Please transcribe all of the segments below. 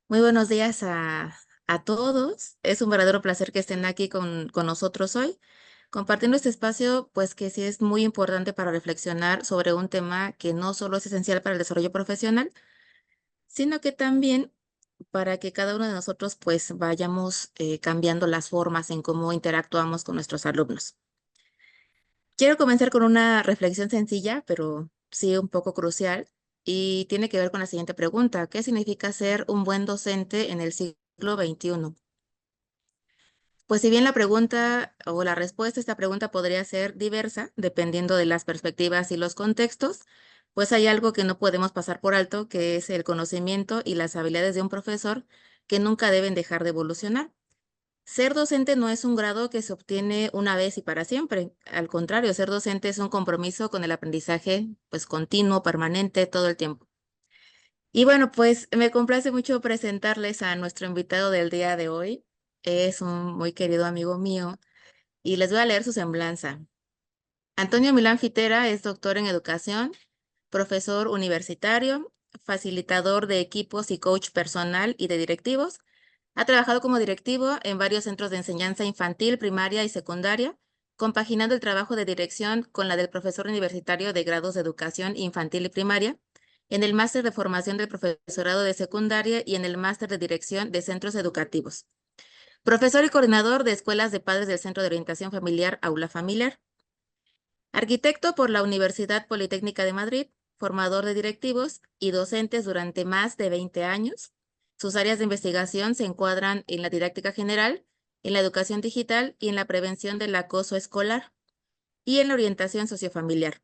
Muy buenos días a todos. Es un verdadero placer que estén aquí con nosotros hoy, compartiendo este espacio, pues que sí es muy importante para reflexionar sobre un tema que no solo es esencial para el desarrollo profesional, sino que también para que cada uno de nosotros pues vayamos cambiando las formas en cómo interactuamos con nuestros alumnos. Quiero comenzar con una reflexión sencilla, pero sí un poco crucial, y tiene que ver con la siguiente pregunta. ¿Qué significa ser un buen docente en el siglo XXI? Pues si bien la pregunta o la respuesta a esta pregunta podría ser diversa, dependiendo de las perspectivas y los contextos, pues hay algo que no podemos pasar por alto, que es el conocimiento y las habilidades de un profesor que nunca deben dejar de evolucionar. Ser docente no es un grado que se obtiene una vez y para siempre. Al contrario, ser docente es un compromiso con el aprendizaje, pues continuo, permanente, todo el tiempo. Y bueno, pues me complace mucho presentarles a nuestro invitado del día de hoy. Es un muy querido amigo mío y les voy a leer su semblanza. Antonio Milán Fitera es doctor en educación, profesor universitario, facilitador de equipos y coach personal y de directivos. Ha trabajado como directivo en varios centros de enseñanza infantil, primaria y secundaria, compaginando el trabajo de dirección con la del profesor universitario de grados de educación infantil y primaria, en el máster de formación del profesorado de secundaria y en el máster de dirección de centros educativos. Profesor y coordinador de escuelas de padres del Centro de Orientación Familiar Aula Familiar. Arquitecto por la Universidad Politécnica de Madrid, formador de directivos y docentes durante más de 20 años. Sus áreas de investigación se encuadran en la didáctica general, en la educación digital y en la prevención del acoso escolar y en la orientación sociofamiliar,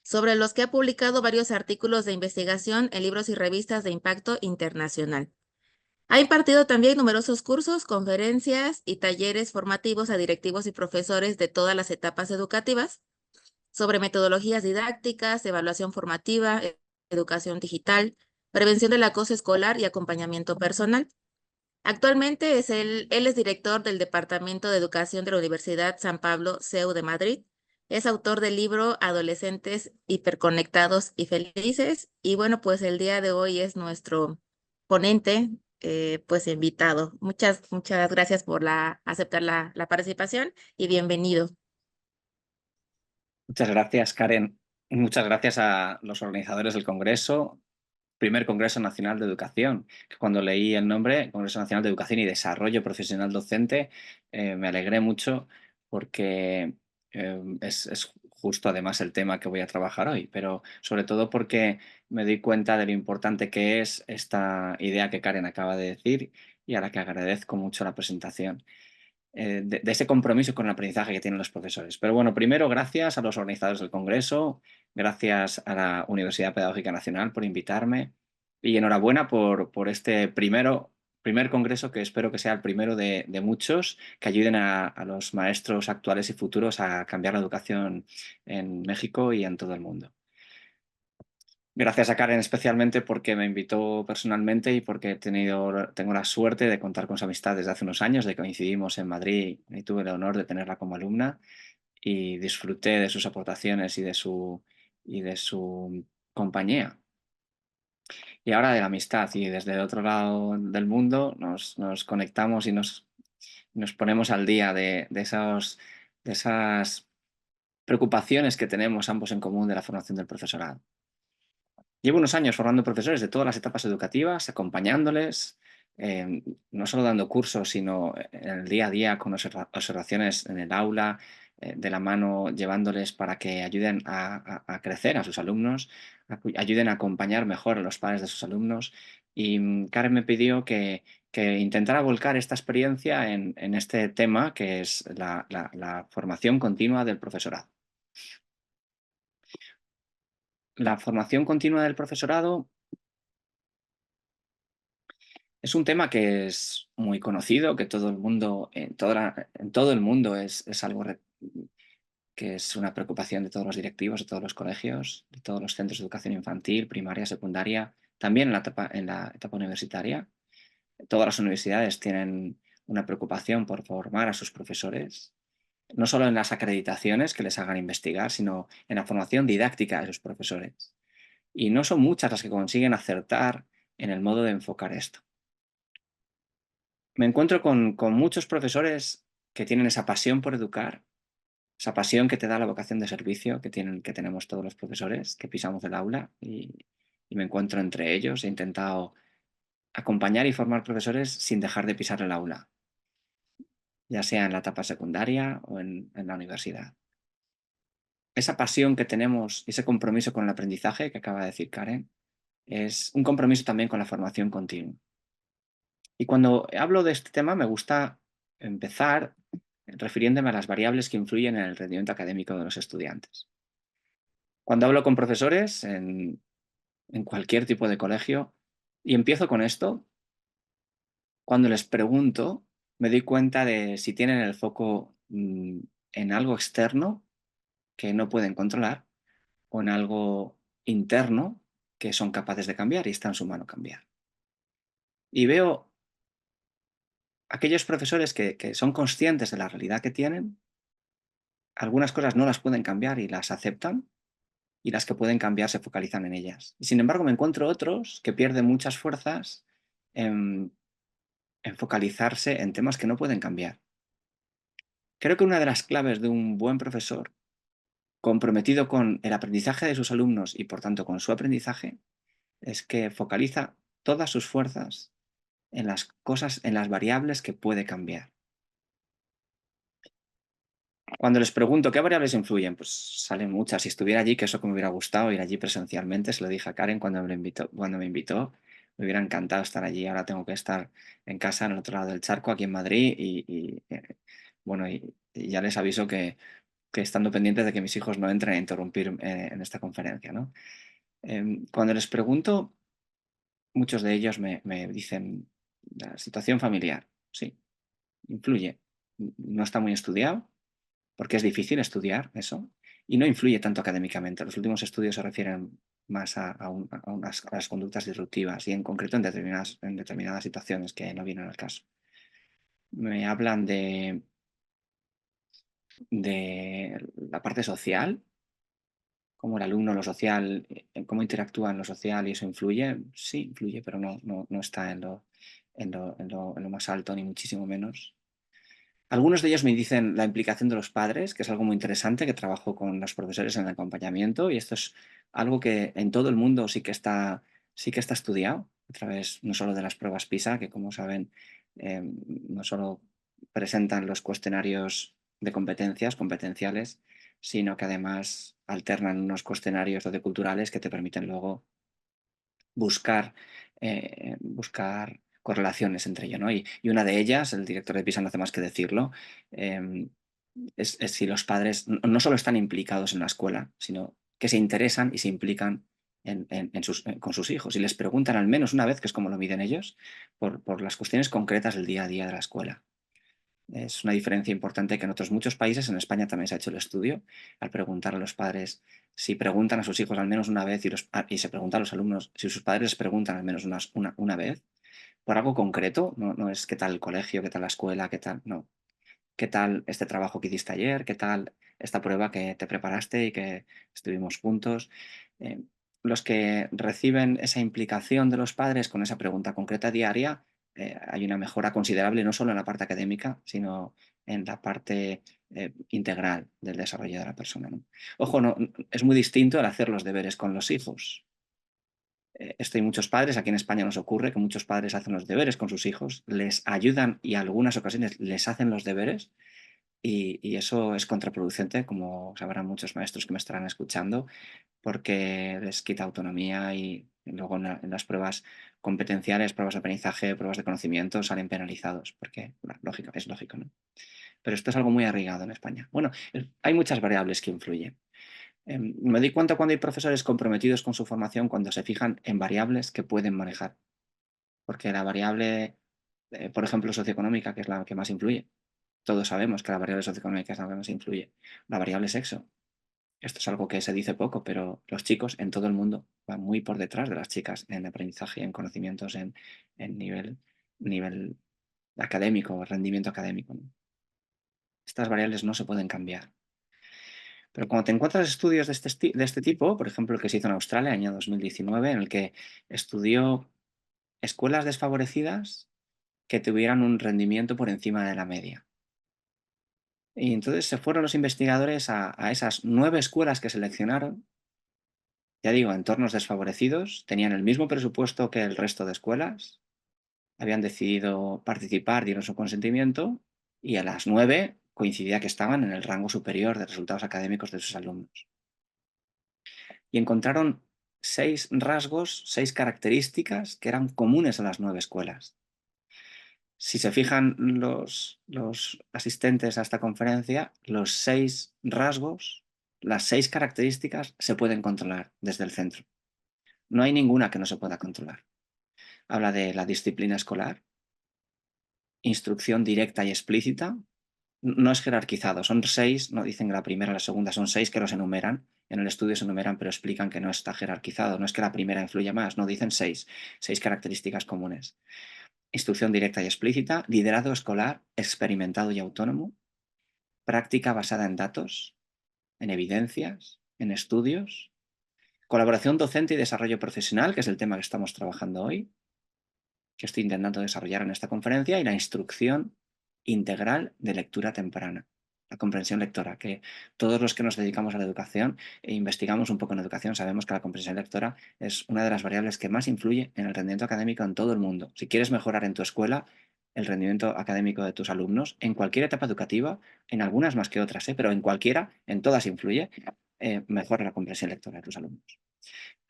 sobre los que ha publicado varios artículos de investigación en libros y revistas de impacto internacional. Ha impartido también numerosos cursos, conferencias y talleres formativos a directivos y profesores de todas las etapas educativas sobre metodologías didácticas, evaluación formativa, educación digital, prevención del acoso escolar y acompañamiento personal. Actualmente él es director del Departamento de Educación de la Universidad San Pablo, CEU de Madrid. Es autor del libro Adolescentes hiperconectados y felices. Y bueno, pues el día de hoy es nuestro ponente, pues invitado. Muchas gracias por aceptar la participación y bienvenido. Muchas gracias, Karen. Muchas gracias a los organizadores del Congreso, primer Congreso Nacional de Educación, que cuando leí el nombre, Congreso Nacional de Educación y Desarrollo Profesional Docente, me alegré mucho porque es justo además el tema que voy a trabajar hoy, pero sobre todo porque me doy cuenta de lo importante que es esta idea que Karen acaba de decir y a la que agradezco mucho la presentación de ese compromiso con el aprendizaje que tienen los profesores. Pero bueno, primero, gracias a los organizadores del Congreso, gracias a la Universidad Pedagógica Nacional por invitarme y enhorabuena por este primer congreso que espero que sea el primero de muchos que ayuden a los maestros actuales y futuros a cambiar la educación en México y en todo el mundo. Gracias a Karen especialmente porque me invitó personalmente y porque tengo la suerte de contar con su amistad desde hace unos años, de que coincidimos en Madrid y tuve el honor de tenerla como alumna y disfruté de sus aportaciones y de su compañía. Y ahora de la amistad y desde el otro lado del mundo nos conectamos y nos ponemos al día de esas preocupaciones que tenemos ambos en común de la formación del profesorado. Llevo unos años formando profesores de todas las etapas educativas, acompañándoles, no solo dando cursos, sino en el día a día con observaciones en el aula, de la mano llevándoles para que ayuden a crecer a sus alumnos, ayuden a acompañar mejor a los padres de sus alumnos. Y Karen me pidió que intentara volcar esta experiencia en este tema que es la formación continua del profesorado. La formación continua del profesorado es un tema que es muy conocido, que todo el mundo, en todo el mundo es algo que es una preocupación de todos los directivos, de todos los colegios, de todos los centros de educación infantil, primaria, secundaria, también en la etapa universitaria. Todas las universidades tienen una preocupación por formar a sus profesores, no solo en las acreditaciones que les hagan investigar, sino en la formación didáctica de sus profesores. Y no son muchas las que consiguen acertar en el modo de enfocar esto. Me encuentro con muchos profesores que tienen esa pasión por educar, esa pasión que te da la vocación de servicio que tenemos todos los profesores que pisamos el aula y me encuentro entre ellos. He intentado acompañar y formar profesores sin dejar de pisar el aula, ya sea en la etapa secundaria o en la universidad. Esa pasión que tenemos, ese compromiso con el aprendizaje que acaba de decir Karen, es un compromiso también con la formación continua. Y cuando hablo de este tema me gusta empezar refiriéndome a las variables que influyen en el rendimiento académico de los estudiantes. Cuando hablo con profesores en cualquier tipo de colegio, y empiezo con esto, cuando les pregunto, me doy cuenta de si tienen el foco en algo externo que no pueden controlar o en algo interno que son capaces de cambiar y está en su mano cambiar. Y veo aquellos profesores que son conscientes de la realidad que tienen, algunas cosas no las pueden cambiar y las aceptan, y las que pueden cambiar se focalizan en ellas. Y sin embargo, me encuentro otros que pierden muchas fuerzas en, en focalizarse en temas que no pueden cambiar. Creo que una de las claves de un buen profesor comprometido con el aprendizaje de sus alumnos y por tanto con su aprendizaje es que focaliza todas sus fuerzas en las cosas, en las variables que puede cambiar. Cuando les pregunto qué variables influyen, pues salen muchas. Si estuviera allí, que eso que me hubiera gustado ir allí presencialmente, se lo dije a Karen cuando me invitó, me hubiera encantado estar allí. Ahora tengo que estar en casa, en el otro lado del charco, aquí en Madrid, bueno, y ya les aviso que estando pendientes de que mis hijos no entren a interrumpir en esta conferencia, ¿no? Cuando les pregunto, muchos de ellos me dicen la situación familiar, sí, influye. No está muy estudiado, porque es difícil estudiar eso, y no influye tanto académicamente. Los últimos estudios se refieren más a las conductas disruptivas y en concreto en determinadas situaciones que no vienen al caso. Me hablan de la parte social, cómo el alumno, lo social, cómo interactúa en lo social y eso influye. Sí, influye, pero no está en lo más alto, ni muchísimo menos. Algunos de ellos me dicen la implicación de los padres, que es algo muy interesante, que trabajo con los profesores en el acompañamiento, y esto es algo que en todo el mundo sí que está estudiado, a través no solo de las pruebas PISA, que como saben, no solo presentan los cuestionarios de competencias, competenciales, sino que además alternan unos cuestionarios socioculturales que te permiten luego buscar correlaciones entre ello, ¿no? Y una de ellas, el director de PISA no hace más que decirlo, es si los padres no solo están implicados en la escuela, sino que se interesan y se implican con sus hijos y les preguntan al menos una vez, que es como lo miden ellos, por las cuestiones concretas del día a día de la escuela. Es una diferencia importante que en otros muchos países, en España también se ha hecho el estudio, al preguntar a los padres si preguntan a sus hijos al menos una vez y se pregunta a los alumnos si sus padres les preguntan al menos una vez por algo concreto, no es qué tal el colegio, qué tal la escuela, qué tal, no, qué tal este trabajo que hiciste ayer, qué tal esta prueba que te preparaste y que estuvimos juntos. Eh, los que reciben esa implicación de los padres con esa pregunta concreta diaria, hay una mejora considerable no solo en la parte académica, sino en la parte integral del desarrollo de la persona, ¿no? Ojo, es muy distinto el hacer los deberes con los hijos. Esto hay muchos padres, aquí en España nos ocurre que muchos padres hacen los deberes con sus hijos, les ayudan y en algunas ocasiones les hacen los deberes, y eso es contraproducente, como sabrán muchos maestros que me estarán escuchando, porque les quita autonomía y luego en las pruebas competenciales, pruebas de aprendizaje, pruebas de conocimiento salen penalizados, porque es lógico, ¿no? Pero esto es algo muy arraigado en España. Bueno, hay muchas variables que influyen. Me doy cuenta cuando hay profesores comprometidos con su formación cuando se fijan en variables que pueden manejar, porque la variable, por ejemplo, socioeconómica, que es la que más influye, todos sabemos que la variable socioeconómica es la que más influye. La variable sexo. Esto es algo que se dice poco, pero los chicos en todo el mundo van muy por detrás de las chicas en aprendizaje, en conocimientos, en nivel académico, rendimiento académico, ¿no? Estas variables no se pueden cambiar. Pero cuando te encuentras estudios de este tipo, por ejemplo, el que se hizo en Australia, año 2019, en el que estudió escuelas desfavorecidas que tuvieran un rendimiento por encima de la media. Y entonces se fueron los investigadores a esas 9 escuelas que seleccionaron, ya digo, entornos desfavorecidos, tenían el mismo presupuesto que el resto de escuelas, habían decidido participar, dieron su consentimiento, y a las 9 coincidía que estaban en el rango superior de resultados académicos de sus alumnos. Y encontraron 6 rasgos, 6 características que eran comunes a las 9 escuelas. Si se fijan los asistentes a esta conferencia, los 6 rasgos, las 6 características se pueden controlar desde el centro. No hay ninguna que no se pueda controlar. Habla de la disciplina escolar, instrucción directa y explícita. No es jerarquizado, son 6, no dicen que la primera o la segunda, son 6 que los enumeran. En el estudio se enumeran, pero explican que no está jerarquizado, no es que la primera influya más, no, dicen 6 características comunes. Instrucción directa y explícita, liderazgo escolar experimentado y autónomo, práctica basada en datos, en evidencias, en estudios, colaboración docente y desarrollo profesional, que es el tema que estamos trabajando hoy, que estoy intentando desarrollar en esta conferencia, y la instrucción integral de lectura temprana, la comprensión lectora, que todos los que nos dedicamos a la educación e investigamos un poco en educación sabemos que la comprensión lectora es una de las variables que más influye en el rendimiento académico en todo el mundo. Si quieres mejorar en tu escuela el rendimiento académico de tus alumnos, en cualquier etapa educativa, en algunas más que otras, pero en cualquiera, en todas influye, mejora la comprensión lectora de tus alumnos.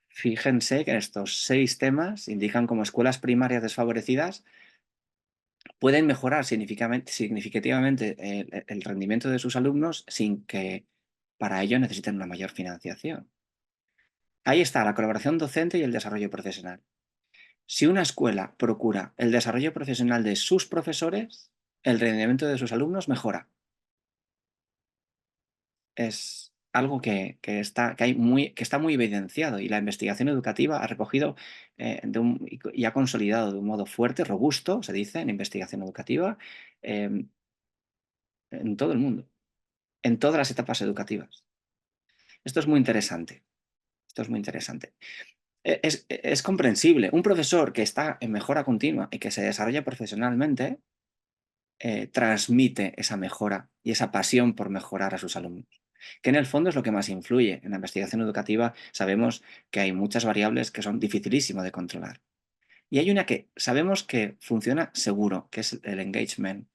Fíjense que estos 6 temas indican cómo escuelas primarias desfavorecidas pueden mejorar significativamente el rendimiento de sus alumnos sin que para ello necesiten una mayor financiación. Ahí está la colaboración docente y el desarrollo profesional. Si una escuela procura el desarrollo profesional de sus profesores, el rendimiento de sus alumnos mejora. Es algo que está muy evidenciado, y la investigación educativa ha recogido y ha consolidado de un modo fuerte, robusto, se dice en investigación educativa, em, en todo el mundo, en todas las etapas educativas. Esto es muy interesante. Esto es muy interesante. Es comprensible. Un profesor que está en mejora continua y que se desarrolla profesionalmente transmite esa mejora y esa pasión por mejorar a sus alumnos, que en el fondo es lo que más influye. En la investigación educativa sabemos que hay muchas variables que son dificilísimas de controlar. Y hay una que sabemos que funciona seguro, que es el engagement,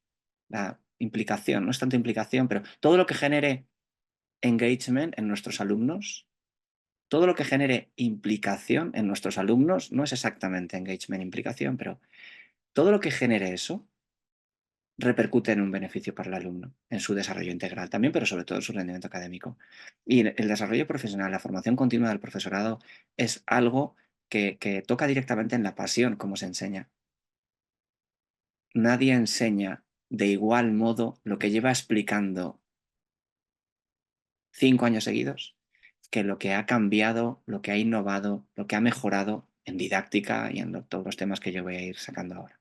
la implicación. No es tanto implicación, pero todo lo que genere engagement en nuestros alumnos, todo lo que genere implicación en nuestros alumnos, no es exactamente engagement, implicación, pero todo lo que genere eso repercute en un beneficio para el alumno, en su desarrollo integral también, pero sobre todo en su rendimiento académico. Y el desarrollo profesional, la formación continua del profesorado es algo que toca directamente en la pasión, como se enseña. Nadie enseña de igual modo lo que lleva explicando 5 años seguidos que lo que ha cambiado, lo que ha innovado, lo que ha mejorado en didáctica y en todos los temas que yo voy a ir sacando ahora.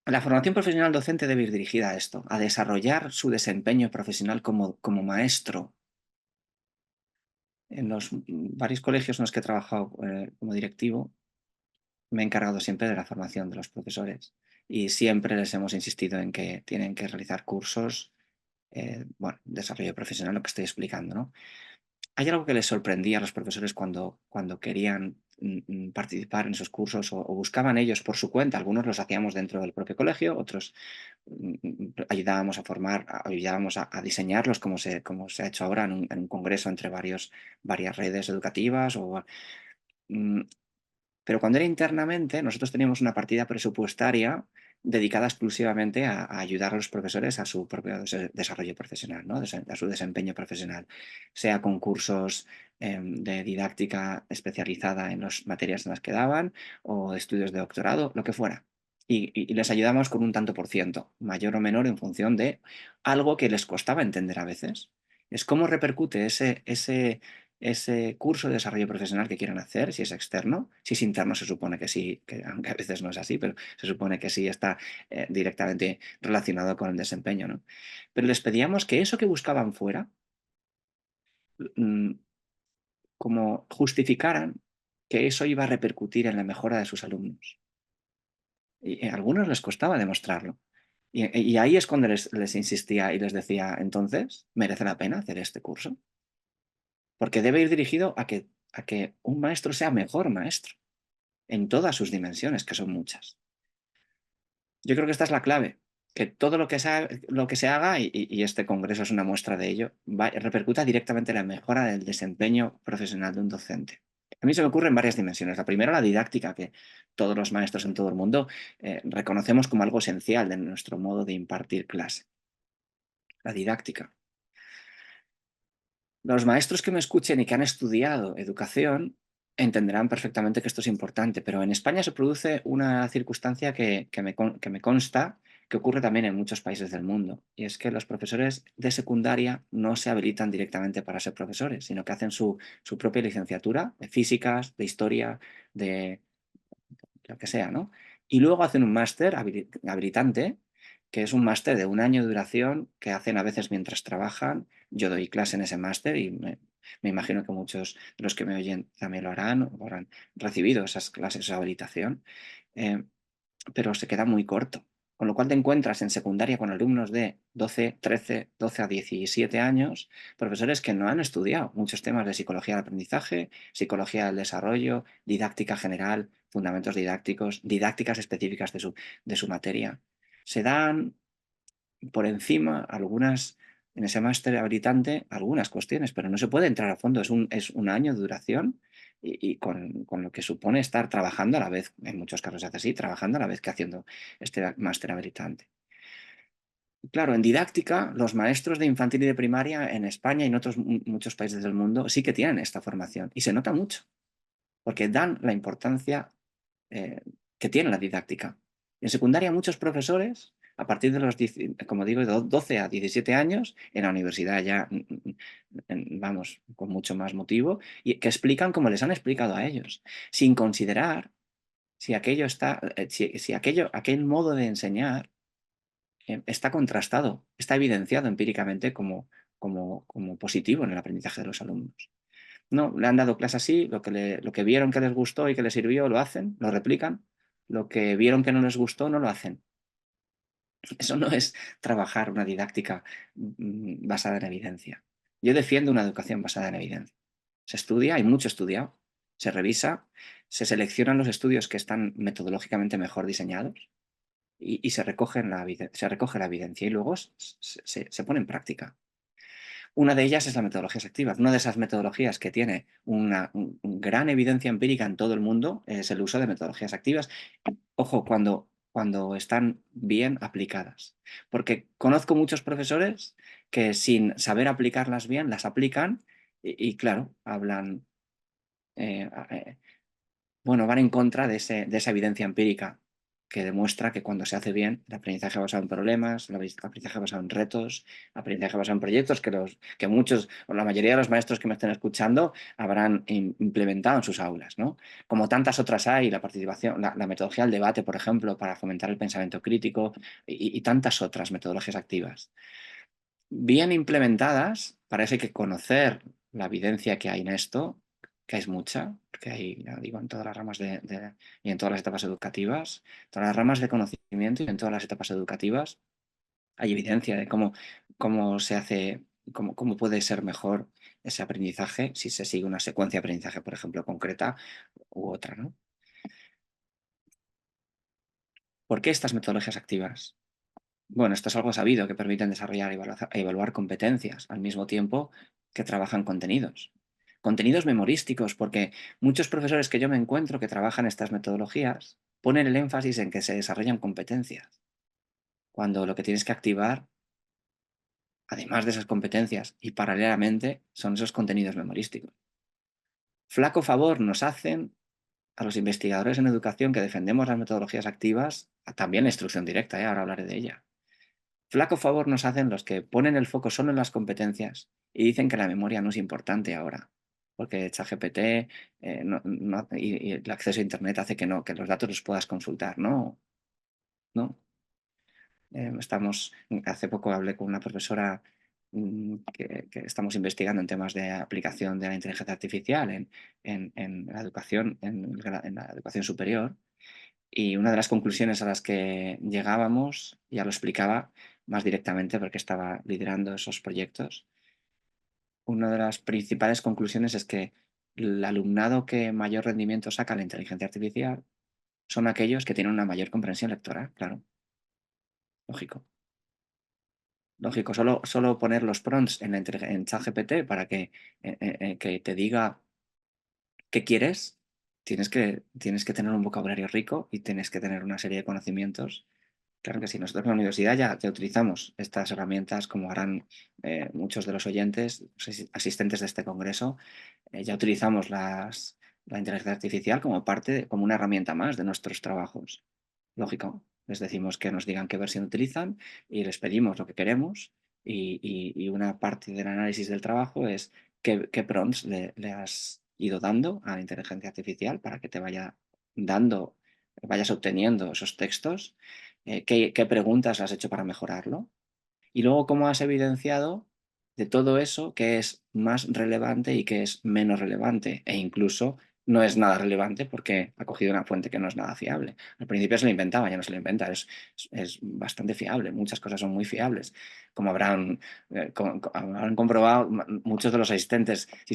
La formación profesional docente debe ir dirigida a esto, a desarrollar su desempeño profesional como maestro. En los varios colegios en los que he trabajado como directivo, me he encargado siempre de la formación de los profesores, y siempre les hemos insistido en que tienen que realizar cursos, desarrollo profesional, lo que estoy explicando, ¿no? ¿Hay algo que les sorprendía a los profesores cuando querían participar en esos cursos, o buscaban ellos por su cuenta? Algunos los hacíamos dentro del propio colegio, otros ayudábamos a formar, ayudábamos a diseñarlos como se ha hecho ahora en un congreso entre varias redes educativas. Mm, pero cuando era internamente, nosotros teníamos una partida presupuestaria dedicada exclusivamente a ayudar a los profesores a su propio desarrollo profesional, ¿no? A su desempeño profesional, sea con cursos de didáctica especializada en las materias en las que daban, o estudios de doctorado, lo que fuera. Y les ayudamos con un tanto por ciento, mayor o menor, en función de algo que les costaba entender a veces. Es cómo repercute ese curso de desarrollo profesional que quieran hacer, si es externo. Si es interno, se supone que sí, aunque a veces no es así, pero se supone que sí está directamente relacionado con el desempeño, ¿no? Pero les pedíamos que eso que buscaban fuera, mm, como justificaran que eso iba a repercutir en la mejora de sus alumnos. Y a algunos les costaba demostrarlo. Y ahí es cuando les insistía y les decía, entonces, ¿merece la pena hacer este curso? Porque debe ir dirigido a que un maestro sea mejor maestro en todas sus dimensiones, que son muchas. Yo creo que esta es la clave, que todo lo que se haga, y este congreso es una muestra de ello, repercuta directamente en la mejora del desempeño profesional de un docente. A mí se me ocurre en varias dimensiones. La primera, la didáctica, que todos los maestros en todo el mundo reconocemos como algo esencial de nuestro modo de impartir clase. La didáctica. Los maestros que me escuchen y que han estudiado educación entenderán perfectamente que esto es importante, pero en España se produce una circunstancia que me consta que ocurre también en muchos países del mundo, y es que los profesores de secundaria no se habilitan directamente para ser profesores, sino que hacen su propia licenciatura de físicas, de historia, de lo que sea, ¿no? Y luego hacen un máster habilitante, que es un máster de un año de duración que hacen a veces mientras trabajan. Yo doy clase en ese máster y me imagino que muchos de los que me oyen también lo harán o habrán recibido esas clases, esa habilitación. Eh, pero se queda muy corto. Con lo cual te encuentras en secundaria con alumnos de 12, 13, 12 a 17 años, profesores que no han estudiado muchos temas de psicología del aprendizaje, psicología del desarrollo, didáctica general, fundamentos didácticos, didácticas específicas de su materia. Se dan por encima algunas, en ese máster habilitante, algunas cuestiones, pero no se puede entrar a fondo. Es un año de duración y con lo que supone estar trabajando a la vez, en muchos casos se hace así, trabajando a la vez que haciendo este máster habilitante. Claro, en didáctica, los maestros de infantil y de primaria en España y en otros muchos países del mundo sí que tienen esta formación y se nota mucho, porque dan la importancia eh, que tiene la didáctica. En secundaria muchos profesores, a partir de los, como digo, de 12 a 17 años, en la universidad ya, vamos, con mucho más motivo, y que explican como les han explicado a ellos, sin considerar si aquello está, si aquel modo de enseñar está contrastado, está evidenciado empíricamente como positivo en el aprendizaje de los alumnos. No, le han dado clase así, lo que vieron que les gustó y que les sirvió lo hacen, lo replican, lo que vieron que no les gustó no lo hacen. Eso no es trabajar una didáctica basada en evidencia. Yo defiendo una educación basada en evidencia. Se estudia, hay mucho estudiado, se revisa, se seleccionan los estudios que están metodológicamente mejor diseñados y se recoge la evidencia y luego se pone en práctica. Una de ellas es la metodologías activas. Una de esas metodologías que tiene una gran evidencia empírica en todo el mundo es el uso de metodologías activas. Ojo, cuando están bien aplicadas. Porque conozco muchos profesores que sin saber aplicarlas bien, las aplican y claro, hablan, eh, eh, bueno, van en contra de esa evidencia empírica que demuestra que cuando se hace bien, el aprendizaje basado en problemas, el aprendizaje basado en retos, aprendizaje basado en proyectos que muchos o la mayoría de los maestros que me estén escuchando habrán implementado en sus aulas, ¿no? Como tantas otras hay, la participación, la metodología del debate, por ejemplo, para fomentar el pensamiento crítico y tantas otras metodologías activas. Bien implementadas, parece que conocer la evidencia que hay en esto, que es mucha, que hay, ya digo, en todas las ramas y en todas las etapas educativas, todas las ramas de conocimiento y en todas las etapas educativas, hay evidencia de cómo se hace, cómo puede ser mejor ese aprendizaje si se sigue una secuencia de aprendizaje, por ejemplo, concreta u otra, ¿no? ¿Por qué estas metodologías activas? Bueno, esto es algo sabido, que permiten desarrollar y evaluar competencias al mismo tiempo que trabajan contenidos. Contenidos memorísticos, porque muchos profesores que yo me encuentro que trabajan estas metodologías ponen el énfasis en que se desarrollan competencias, cuando lo que tienes que activar, además de esas competencias y paralelamente, son esos contenidos memorísticos. Flaco favor nos hacen a los investigadores en educación que defendemos las metodologías activas, también la instrucción directa, ahora hablaré de ella. Flaco favor nos hacen los que ponen el foco solo en las competencias y dicen que la memoria no es importante ahora, porque ChatGPT y el acceso a Internet hace que los datos los puedas consultar. No, no. Hace poco hablé con una profesora que estamos investigando en temas de aplicación de la inteligencia artificial en la educación, en la educación superior. Y una de las conclusiones a las que llegábamos, ya lo explicaba más directamente porque estaba liderando esos proyectos, una de las principales conclusiones es que el alumnado que mayor rendimiento saca la inteligencia artificial son aquellos que tienen una mayor comprensión lectora, claro, lógico. Lógico, solo poner los prompts en ChatGPT para que te diga qué quieres, tienes que tener un vocabulario rico y tienes que tener una serie de conocimientos. Claro que sí, nosotros en la universidad ya utilizamos estas herramientas, como harán muchos de los oyentes, los asistentes de este congreso, ya utilizamos la inteligencia artificial como como una herramienta más de nuestros trabajos. Lógico, les decimos que nos digan qué versión utilizan y les pedimos lo que queremos y una parte del análisis del trabajo es qué prompts le has ido dando a la inteligencia artificial para que te vayas obteniendo esos textos, qué preguntas has hecho para mejorarlo y luego cómo has evidenciado de todo eso qué es más relevante y qué es menos relevante e incluso no es nada relevante porque ha cogido una fuente que no es nada fiable. Al principio se lo inventaba, ya no se lo inventa, es bastante fiable, muchas cosas son muy fiables. Como habrán comprobado muchos de los asistentes, si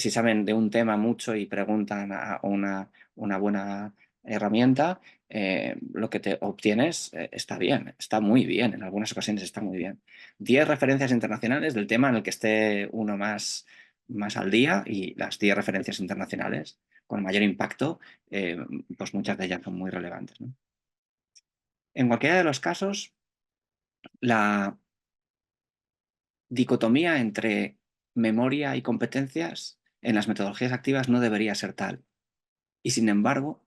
saben de un tema mucho y preguntan a una buena herramienta, lo que te obtienes está bien, está muy bien, en algunas ocasiones está muy bien. 10 referencias internacionales del tema en el que esté uno más al día y las 10 referencias internacionales con mayor impacto, pues muchas de ellas son muy relevantes, ¿no? En cualquiera de los casos, la dicotomía entre memoria y competencias en las metodologías activas no debería ser tal. Y sin embargo,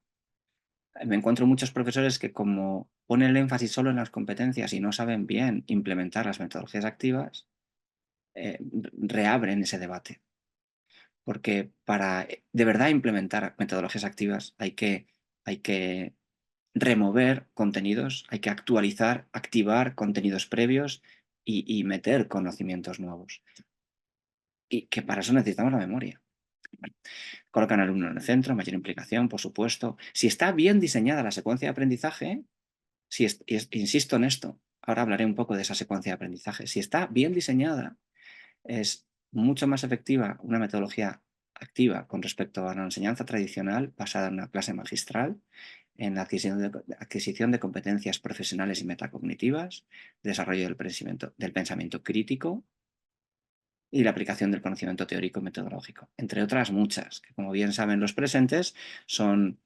me encuentro muchos profesores que como ponen el énfasis solo en las competencias y no saben bien implementar las metodologías activas, reabren ese debate. Porque para de verdad implementar metodologías activas hay que remover contenidos, hay que actualizar, activar contenidos previos y meter conocimientos nuevos. Y que para eso necesitamos la memoria. Colocan al alumno en el centro, mayor implicación, por supuesto. Si está bien diseñada la secuencia de aprendizaje, insisto en esto, ahora hablaré un poco de esa secuencia de aprendizaje. Si está bien diseñada, es mucho más efectiva una metodología activa con respecto a la enseñanza tradicional basada en una clase magistral, en la adquisición de competencias profesionales y metacognitivas, desarrollo del pensamiento crítico y la aplicación del conocimiento teórico y metodológico, entre otras muchas, que como bien saben los presentes, son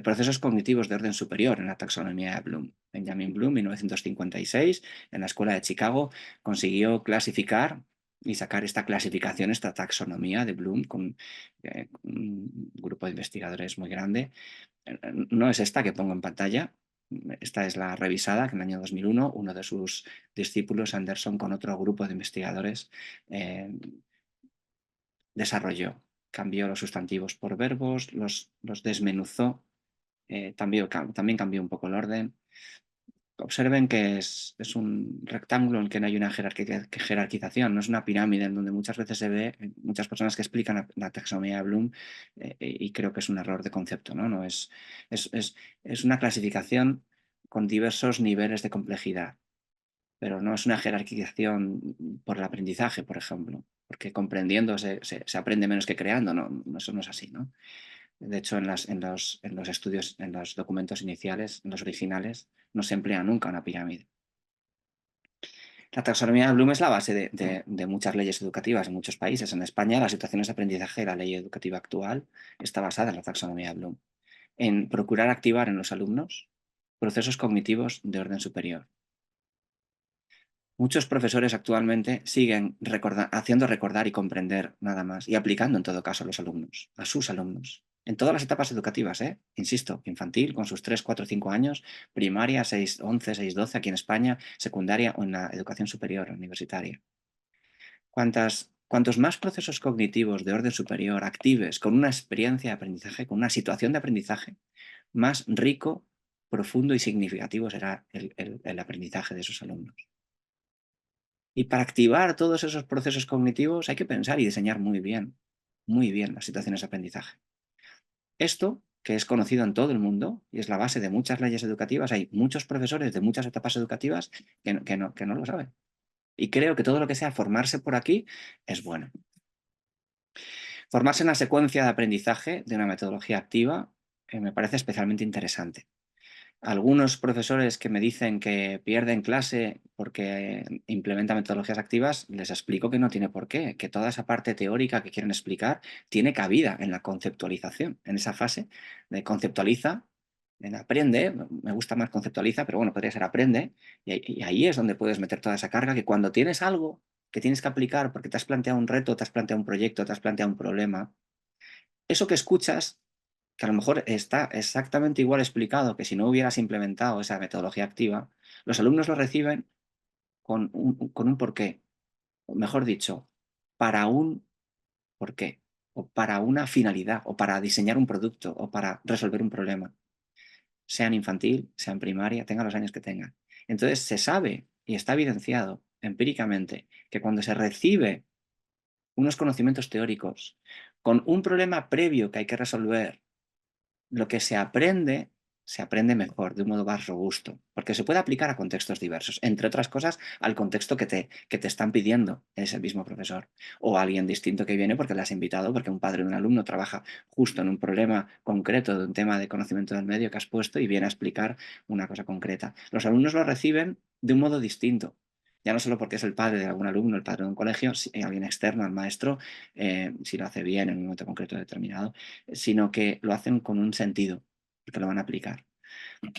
procesos cognitivos de orden superior en la taxonomía de Bloom. Benjamin Bloom, 1956, en la Escuela de Chicago, consiguió clasificar y sacar esta clasificación, esta taxonomía de Bloom con un grupo de investigadores muy grande. No es esta que pongo en pantalla, esta es la revisada, que en el año 2001 uno de sus discípulos, Anderson, con otro grupo de investigadores, desarrolló. Cambió los sustantivos por verbos, los desmenuzó, también cambió un poco el orden. Observen que es un rectángulo en el que no hay una jerarquización, no es una pirámide en donde muchas veces se ve muchas personas que explican la taxonomía de Bloom y creo que es un error de concepto, ¿no? Es una clasificación con diversos niveles de complejidad, pero no es una jerarquización por el aprendizaje, por ejemplo, porque comprendiendo se aprende menos que creando, no, eso no es así, ¿no? De hecho, en los estudios, en los documentos iniciales, en los originales, no se emplea nunca una pirámide. La taxonomía de Bloom es la base de muchas leyes educativas en muchos países. En España, las situaciones de aprendizaje, la ley educativa actual, está basada en la taxonomía de Bloom, en procurar activar en los alumnos procesos cognitivos de orden superior. Muchos profesores actualmente siguen haciendo recordar y comprender nada más y aplicando en todo caso a sus alumnos, en todas las etapas educativas, insisto, infantil con sus 3, 4, 5 años, primaria 6, 11, 6, 12 aquí en España, secundaria o en la educación superior, universitaria. Cuantos más procesos cognitivos de orden superior actives con una experiencia de aprendizaje, con una situación de aprendizaje, más rico, profundo y significativo será el aprendizaje de esos alumnos. Y para activar todos esos procesos cognitivos hay que pensar y diseñar muy bien las situaciones de aprendizaje. Esto, que es conocido en todo el mundo y es la base de muchas leyes educativas, hay muchos profesores de muchas etapas educativas que no lo saben. Y creo que todo lo que sea formarse por aquí es bueno. Formarse en la secuencia de aprendizaje de una metodología activa me parece especialmente interesante. Algunos profesores que me dicen que pierden clase porque implementan metodologías activas, les explico que no tiene por qué, que toda esa parte teórica que quieren explicar tiene cabida en la conceptualización, en esa fase de conceptualiza, en aprende, me gusta más conceptualiza, pero bueno, podría ser aprende, y ahí es donde puedes meter toda esa carga que cuando tienes algo que tienes que aplicar porque te has planteado un reto, te has planteado un proyecto, te has planteado un problema, eso que escuchas que a lo mejor está exactamente igual explicado que si no hubieras implementado esa metodología activa, los alumnos lo reciben con un porqué, o mejor dicho, para un porqué, o para una finalidad, o para diseñar un producto, o para resolver un problema, sea en infantil, sea en primaria, tenga los años que tenga. Entonces se sabe y está evidenciado empíricamente que cuando se recibe unos conocimientos teóricos con un problema previo que hay que resolver, lo que se aprende mejor, de un modo más robusto, porque se puede aplicar a contextos diversos, entre otras cosas, al contexto que te están pidiendo ese mismo profesor, o alguien distinto que viene porque le has invitado, porque un padre de un alumno trabaja justo en un problema concreto de un tema de conocimiento del medio que has puesto y viene a explicar una cosa concreta. Los alumnos lo reciben de un modo distinto. Ya no solo porque es el padre de algún alumno, el padre de un colegio, si alguien externo al maestro, si lo hace bien en un momento concreto determinado, sino que lo hacen con un sentido, porque lo van a aplicar.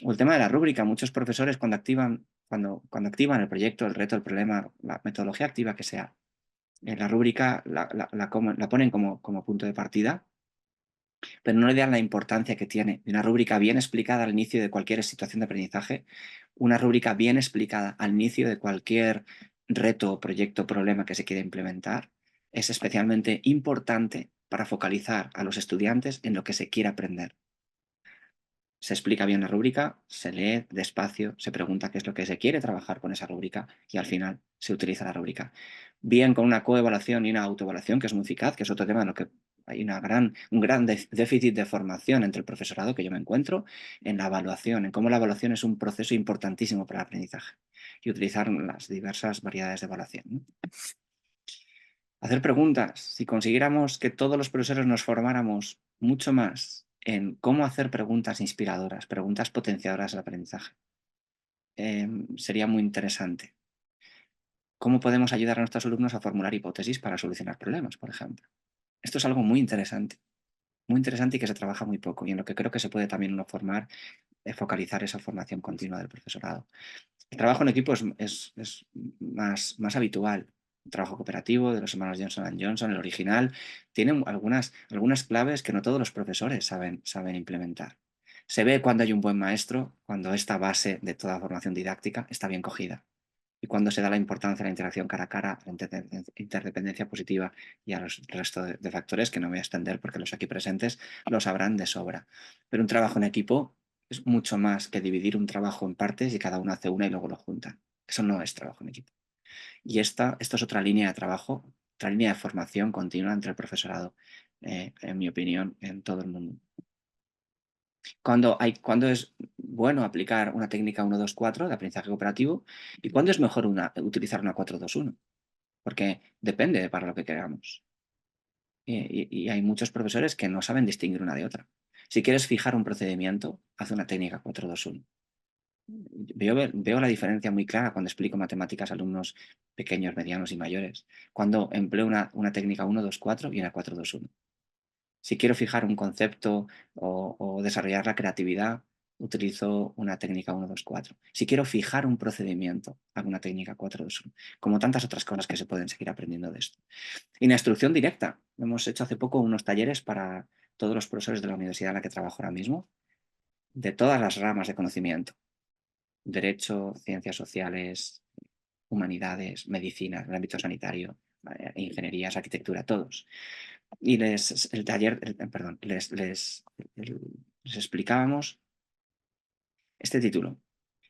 O el tema de la rúbrica, muchos profesores cuando activan el proyecto, el reto, el problema, la metodología activa que sea, la rúbrica la ponen como punto de partida, pero no le dan la importancia que tiene. Una rúbrica bien explicada al inicio de cualquier situación de aprendizaje, una rúbrica bien explicada al inicio de cualquier reto, proyecto, problema que se quiera implementar, es especialmente importante para focalizar a los estudiantes en lo que se quiere aprender. Se explica bien la rúbrica, se lee despacio, se pregunta qué es lo que se quiere trabajar con esa rúbrica y al final se utiliza la rúbrica. Bien con una coevaluación y una autoevaluación, que es muy eficaz, que es otro tema en lo que hay un gran déficit de formación entre el profesorado que yo me encuentro en la evaluación, en cómo la evaluación es un proceso importantísimo para el aprendizaje y utilizar las diversas variedades de evaluación, ¿no? Hacer preguntas. Si consiguiéramos que todos los profesores nos formáramos mucho más en cómo hacer preguntas inspiradoras, preguntas potenciadoras del aprendizaje, sería muy interesante. ¿Cómo podemos ayudar a nuestros alumnos a formular hipótesis para solucionar problemas, por ejemplo? Esto es algo muy interesante y que se trabaja muy poco y en lo que creo que se puede también uno formar, focalizar esa formación continua del profesorado. El trabajo en equipo es más habitual. El trabajo cooperativo de los hermanos Johnson Johnson, el original, tiene algunas claves que no todos los profesores saben implementar. Se ve cuando hay un buen maestro, cuando esta base de toda formación didáctica está bien cogida y cuando se da la importancia a la interacción cara a cara, a la interdependencia positiva y a los resto de factores que no voy a extender porque los aquí presentes lo sabrán de sobra. Pero un trabajo en equipo es mucho más que dividir un trabajo en partes y cada uno hace una y luego lo junta. Eso no es trabajo en equipo. Y esto es otra línea de trabajo, otra línea de formación continua entre el profesorado, en mi opinión, en todo el mundo. Cuando es bueno aplicar una técnica 1-2-4 de aprendizaje cooperativo y cuándo es mejor utilizar una 4-2-1, porque depende para lo que queramos. Y hay muchos profesores que no saben distinguir una de otra. Si quieres fijar un procedimiento, haz una técnica 4-2-1. Veo la diferencia muy clara cuando explico matemáticas a alumnos pequeños, medianos y mayores, cuando empleo una técnica 1-2-4 y una 4-2-1. Si quiero fijar un concepto o desarrollar la creatividad, utilizo una técnica 1-2-4. Si quiero fijar un procedimiento, hago una técnica 4-2-1. Como tantas otras cosas que se pueden seguir aprendiendo de esto. Y la instrucción directa. Hemos hecho hace poco unos talleres para todos los profesores de la universidad en la que trabajo ahora mismo, de todas las ramas de conocimiento. Derecho, ciencias sociales, humanidades, medicina, el ámbito sanitario, ingenierías, arquitectura, todos. Y el taller, perdón, les explicábamos este título: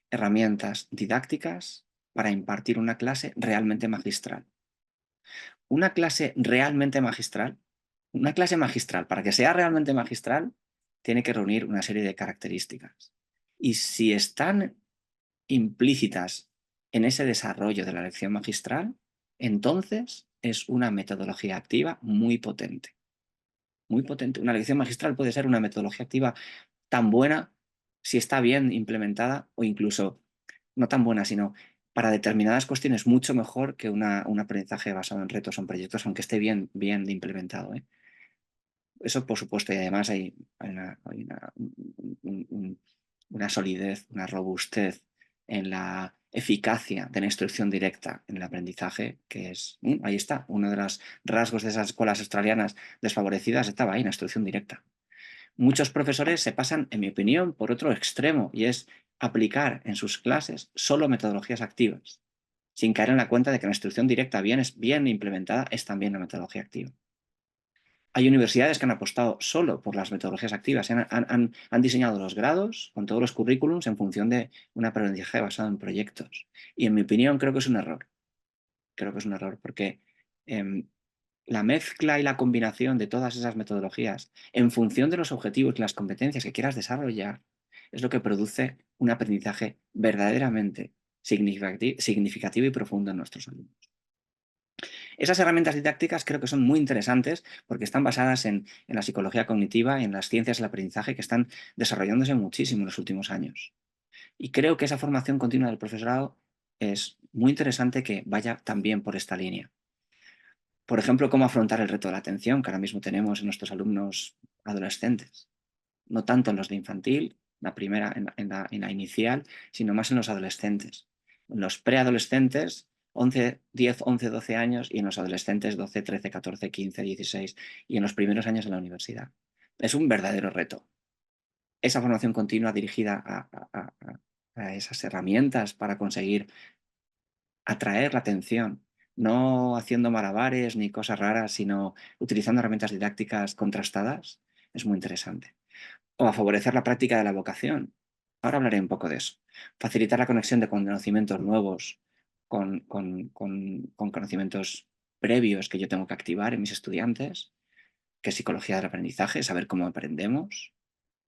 herramientas didácticas para impartir una clase realmente magistral. Una clase realmente magistral, una clase magistral, para que sea realmente magistral, tiene que reunir una serie de características. Y si están implícitas en ese desarrollo de la lección magistral, entonces es una metodología activa muy potente. Muy potente. Una lección magistral puede ser una metodología activa tan buena si está bien implementada, o incluso no tan buena, sino para determinadas cuestiones mucho mejor que un aprendizaje basado en retos o en proyectos, aunque esté bien implementado, ¿eh? Eso por supuesto, y además hay una solidez, una robustez en la eficacia de la instrucción directa en el aprendizaje, que es, ahí está, uno de los rasgos de esas escuelas australianas desfavorecidas estaba ahí, la instrucción directa. Muchos profesores se pasan, en mi opinión, por otro extremo, y es aplicar en sus clases solo metodologías activas, sin caer en la cuenta de que la instrucción directa bien implementada es también una metodología activa. Hay universidades que han apostado solo por las metodologías activas, han diseñado los grados con todos los currículums en función de un aprendizaje basado en proyectos. Y en mi opinión creo que es un error. Creo que es un error porque la mezcla y la combinación de todas esas metodologías en función de los objetivos y las competencias que quieras desarrollar es lo que produce un aprendizaje verdaderamente significativo y profundo en nuestros alumnos. Esas herramientas didácticas creo que son muy interesantes porque están basadas en la psicología cognitiva y en las ciencias del aprendizaje que están desarrollándose muchísimo en los últimos años. Y creo que esa formación continua del profesorado es muy interesante que vaya también por esta línea. Por ejemplo, cómo afrontar el reto de la atención que ahora mismo tenemos en nuestros alumnos adolescentes. No tanto en los de infantil, la primera, en la inicial, sino más en los adolescentes. En los preadolescentes, 10, 11, 12 años, y en los adolescentes 12, 13, 14, 15, 16, y en los primeros años de la universidad. Es un verdadero reto. Esa formación continua dirigida a esas herramientas para conseguir atraer la atención, no haciendo malabares ni cosas raras, sino utilizando herramientas didácticas contrastadas, es muy interesante. O a favorecer la práctica de la vocación. Ahora hablaré un poco de eso. Facilitar la conexión de conocimientos nuevos con conocimientos previos que yo tengo que activar en mis estudiantes, que es psicología del aprendizaje, saber cómo aprendemos,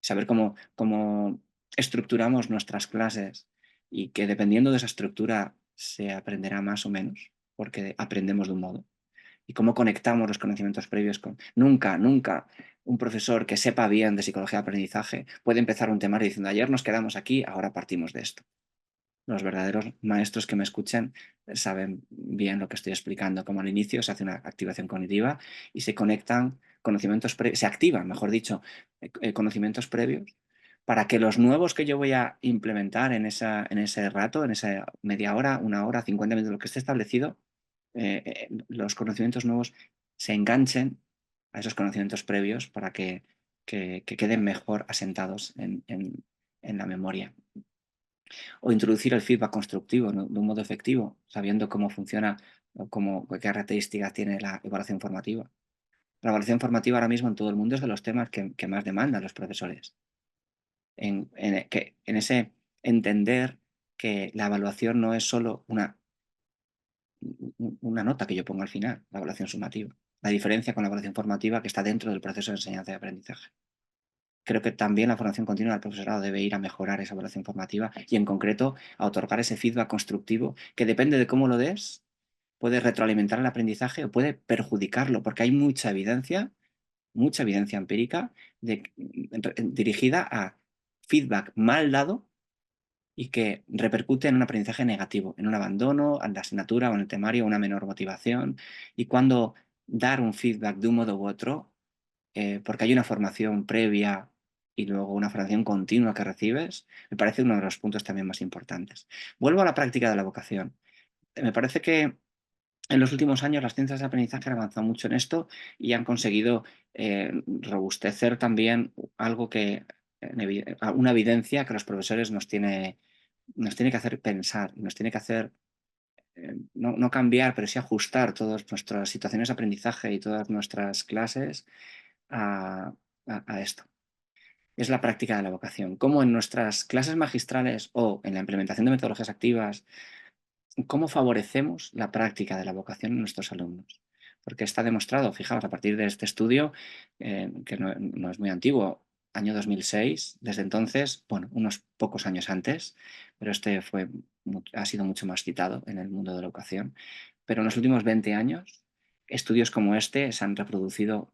saber cómo estructuramos nuestras clases y que dependiendo de esa estructura se aprenderá más o menos, porque aprendemos de un modo. Y cómo conectamos los conocimientos previos con... Nunca un profesor que sepa bien de psicología de aprendizaje puede empezar un temario diciendo ayer nos quedamos aquí, ahora partimos de esto. Los verdaderos maestros que me escuchen saben bien lo que estoy explicando, como al inicio se hace una activación cognitiva y se conectan conocimientos previos, se activan, mejor dicho, conocimientos previos para que los nuevos que yo voy a implementar en ese rato, en esa media hora, una hora, 50 minutos, lo que esté establecido, los conocimientos nuevos se enganchen a esos conocimientos previos para que queden mejor asentados en la memoria. O introducir el feedback constructivo, ¿no?, de un modo efectivo, sabiendo cómo funciona o qué características tiene la evaluación formativa. La evaluación formativa ahora mismo en todo el mundo es de los temas que más demandan los profesores. En ese entender que la evaluación no es solo una nota que yo pongo al final, la evaluación sumativa. La diferencia con la evaluación formativa que está dentro del proceso de enseñanza y aprendizaje. Creo que también la formación continua del profesorado debe ir a mejorar esa evaluación formativa y, en concreto, a otorgar ese feedback constructivo que depende de cómo lo des, puede retroalimentar el aprendizaje o puede perjudicarlo, porque hay mucha evidencia empírica dirigida a feedback mal dado y que repercute en un aprendizaje negativo, en un abandono, en la asignatura o en el temario, una menor motivación. Y cuando dar un feedback de un modo u otro, porque hay una formación previa y luego una formación continua que recibes, me parece uno de los puntos también más importantes. Vuelvo a la práctica de la vocación. Me parece que en los últimos años las ciencias de aprendizaje han avanzado mucho en esto y han conseguido robustecer también algo una evidencia que los profesores nos tiene que hacer pensar, nos tiene que hacer no cambiar, pero sí ajustar todas nuestras situaciones de aprendizaje y todas nuestras clases a esto. Es la práctica de la vocación. Cómo en nuestras clases magistrales o en la implementación de metodologías activas cómo favorecemos la práctica de la vocación en nuestros alumnos. Porque está demostrado, fijaos, a partir de este estudio, que no es muy antiguo, año 2006, desde entonces, bueno, unos pocos años antes, pero este ha sido mucho más citado en el mundo de la educación. Pero en los últimos 20 años, estudios como este se han reproducido,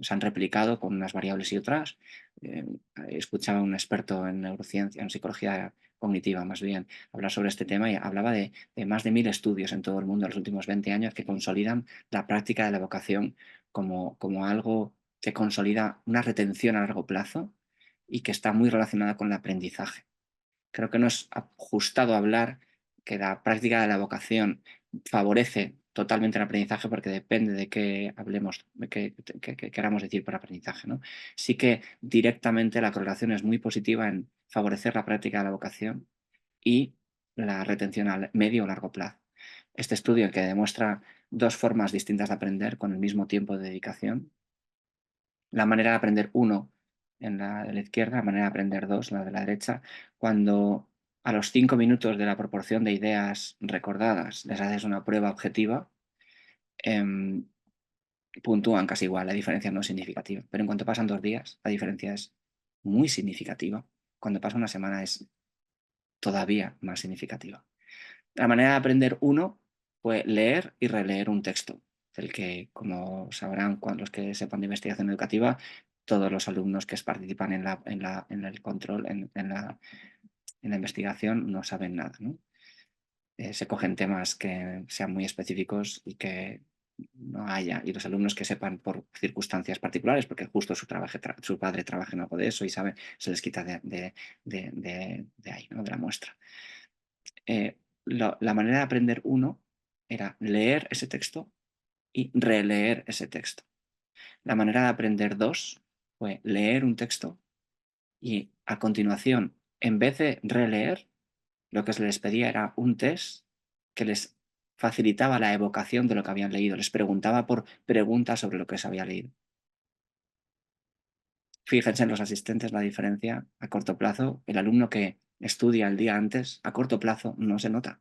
se han replicado con unas variables y otras. Eh, Escuchaba a un experto en neurociencia, en psicología cognitiva más bien, hablar sobre este tema y hablaba de más de 1000 estudios en todo el mundo en los últimos 20 años que consolidan la práctica de la vocación como algo que consolida una retención a largo plazo y que está muy relacionada con el aprendizaje. Creo que no es ajustado hablar que la práctica de la vocación favorece totalmente el aprendizaje porque depende de qué hablemos, de qué queramos decir por aprendizaje, ¿no? Sí que directamente la correlación es muy positiva en favorecer la práctica de la vocación y la retención a medio o largo plazo. Este estudio que demuestra dos formas distintas de aprender con el mismo tiempo de dedicación, la manera de aprender uno en la de la izquierda, la manera de aprender dos, la de la derecha, cuando a los 5 minutos de la proporción de ideas recordadas les haces una prueba objetiva, em, puntúan casi igual, la diferencia no es significativa. Pero en cuanto pasan 2 días, la diferencia es muy significativa. Cuando pasa una semana es todavía más significativa. La manera de aprender uno fue leer y releer un texto, del que, como sabrán los que sepan de investigación educativa, todos los alumnos que participan en el control, en la investigación, no saben nada, ¿no? Se cogen temas que sean muy específicos y que no haya, y los alumnos que sepan por circunstancias particulares, porque justo su padre trabaja en algo de eso y sabe, se les quita de ahí, ¿no? De la muestra. La manera de aprender uno era leer ese texto y releer ese texto. La manera de aprender dos fue leer un texto y a continuación, en vez de releer, lo que se les pedía era un test que les facilitaba la evocación de lo que habían leído, les preguntaba por preguntas sobre lo que se había leído. Fíjense en los asistentes la diferencia a corto plazo. El alumno que estudia el día antes, a corto plazo, no se nota.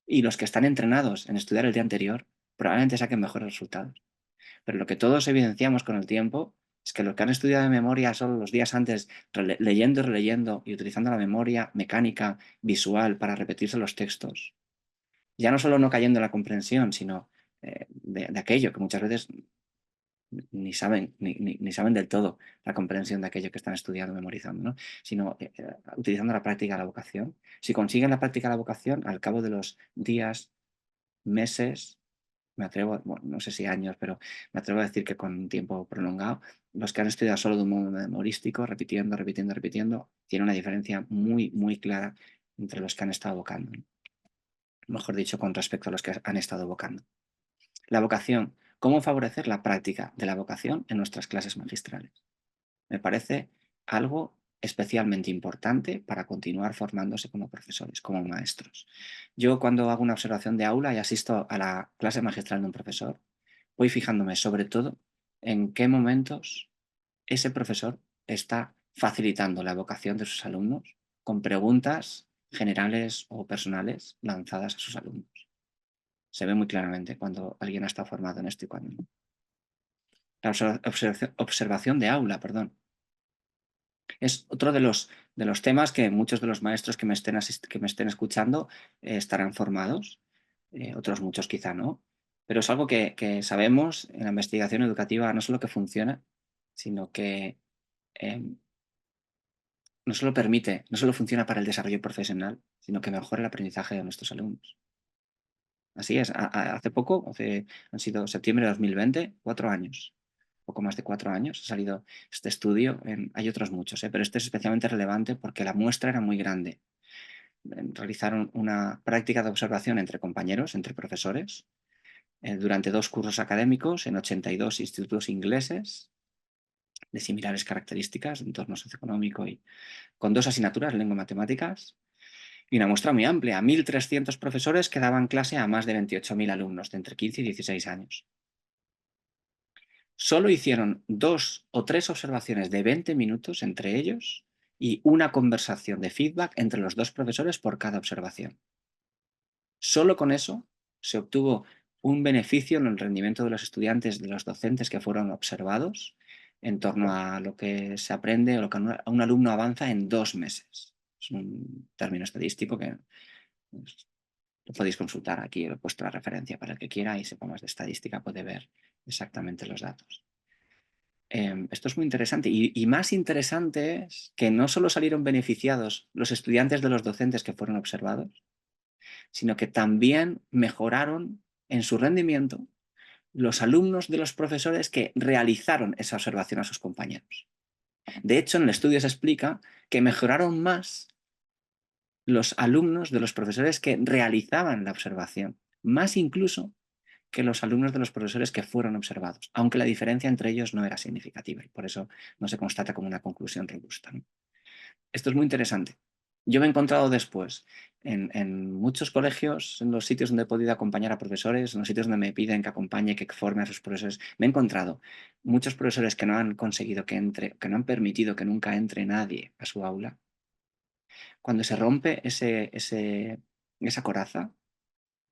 Y los que están entrenados en estudiar el día anterior probablemente saquen mejores resultados. Pero lo que todos evidenciamos con el tiempo es que los que han estudiado de memoria solo los días antes, leyendo y releyendo y utilizando la memoria mecánica visual para repetirse los textos, ya no solo no cayendo en la comprensión, sino de aquello que muchas veces ni saben del todo la comprensión de aquello que están estudiando, memorizando, ¿no? Sino utilizando la práctica de la vocación. Si consiguen la práctica de la vocación, al cabo de los días, meses, me atrevo, bueno, no sé si años, pero me atrevo a decir que con un tiempo prolongado, los que han estudiado solo de un modo memorístico, repitiendo, repitiendo, repitiendo, tiene una diferencia muy, muy clara entre los que han estado evocando. Mejor dicho, con respecto a los que han estado evocando. La vocación. ¿Cómo favorecer la práctica de la vocación en nuestras clases magistrales? Me parece algo especialmente importante para continuar formándose como profesores, como maestros. Yo cuando hago una observación de aula y asisto a la clase magistral de un profesor, voy fijándome sobre todo en qué momentos ese profesor está facilitando la vocación de sus alumnos con preguntas generales o personales lanzadas a sus alumnos. Se ve muy claramente cuando alguien ha estado formado en esto y cuando no. La observación de aula, perdón. Es otro de los temas que muchos de los maestros que que me estén escuchando estarán formados, otros muchos quizá no, pero es algo que sabemos en la investigación educativa no solo que funciona, sino que em, no solo permite, no solo funciona para el desarrollo profesional, sino que mejora el aprendizaje de nuestros alumnos. Así es, hace poco, han sido septiembre de 2020, 4 años, poco más de 4 años, ha salido este estudio. Hay otros muchos, pero este es especialmente relevante porque la muestra era muy grande. Realizaron una práctica de observación entre compañeros, entre profesores, durante 2 cursos académicos en 82 institutos ingleses de similares características, entorno socioeconómico y con 2 asignaturas, lengua y matemáticas, y una muestra muy amplia, 1.300 profesores que daban clase a más de 28.000 alumnos de entre 15 y 16 años. Solo hicieron 2 o 3 observaciones de 20 minutos entre ellos y una conversación de feedback entre los 2 profesores por cada observación. Solo con eso se obtuvo un beneficio en el rendimiento de los estudiantes, de los docentes que fueron observados, en torno a lo que se aprende o lo que un alumno avanza en 2 meses. Es un término estadístico que pues, lo podéis consultar aquí, he puesto la referencia para el que quiera y sepa más de estadística, puede ver exactamente los datos. Esto es muy interesante y más interesante es que no solo salieron beneficiados los estudiantes de los docentes que fueron observados, sino que también mejoraron en su rendimiento los alumnos de los profesores que realizaron esa observación a sus compañeros. De hecho, en el estudio se explica que mejoraron más los alumnos de los profesores que realizaban la observación, más incluso que los alumnos de los profesores que fueron observados, aunque la diferencia entre ellos no era significativa y por eso no se constata como una conclusión robusta, ¿no? Esto es muy interesante. Yo me he encontrado después en muchos colegios, en los sitios donde he podido acompañar a profesores, en los sitios donde me piden que acompañe, que forme a sus profesores, me he encontrado muchos profesores que no han conseguido que entre, que no han permitido que nunca entre nadie a su aula. Cuando se rompe esa coraza,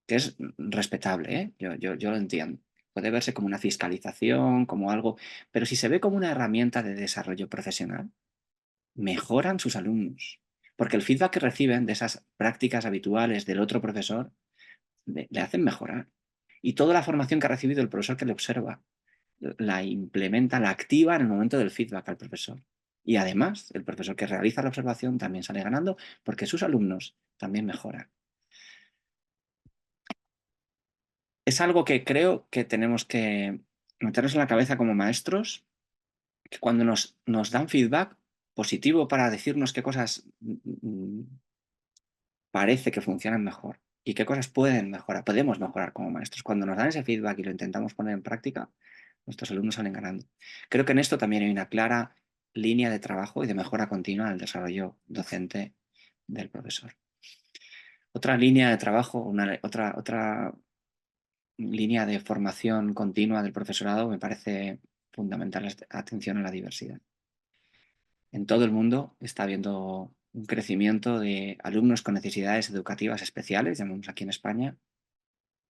que es respetable, ¿eh? Yo lo entiendo. Puede verse como una fiscalización, como algo, pero si se ve como una herramienta de desarrollo profesional, mejoran sus alumnos. Porque el feedback que reciben de esas prácticas habituales del otro profesor le hacen mejorar. Y toda la formación que ha recibido el profesor que le observa, la implementa, la activa en el momento del feedback al profesor. Y además, el profesor que realiza la observación también sale ganando porque sus alumnos también mejoran. Es algo que creo que tenemos que meternos en la cabeza como maestros, que cuando nos dan feedback positivo para decirnos qué cosas parece que funcionan mejor y qué cosas pueden mejorar, podemos mejorar como maestros. Cuando nos dan ese feedback y lo intentamos poner en práctica, nuestros alumnos salen ganando. Creo que en esto también hay una clara línea de trabajo y de mejora continua del desarrollo docente del profesor. Otra línea de trabajo, otra línea de formación continua del profesorado me parece fundamental la atención a la diversidad. En todo el mundo está habiendo un crecimiento de alumnos con necesidades educativas especiales, llamamos aquí en España,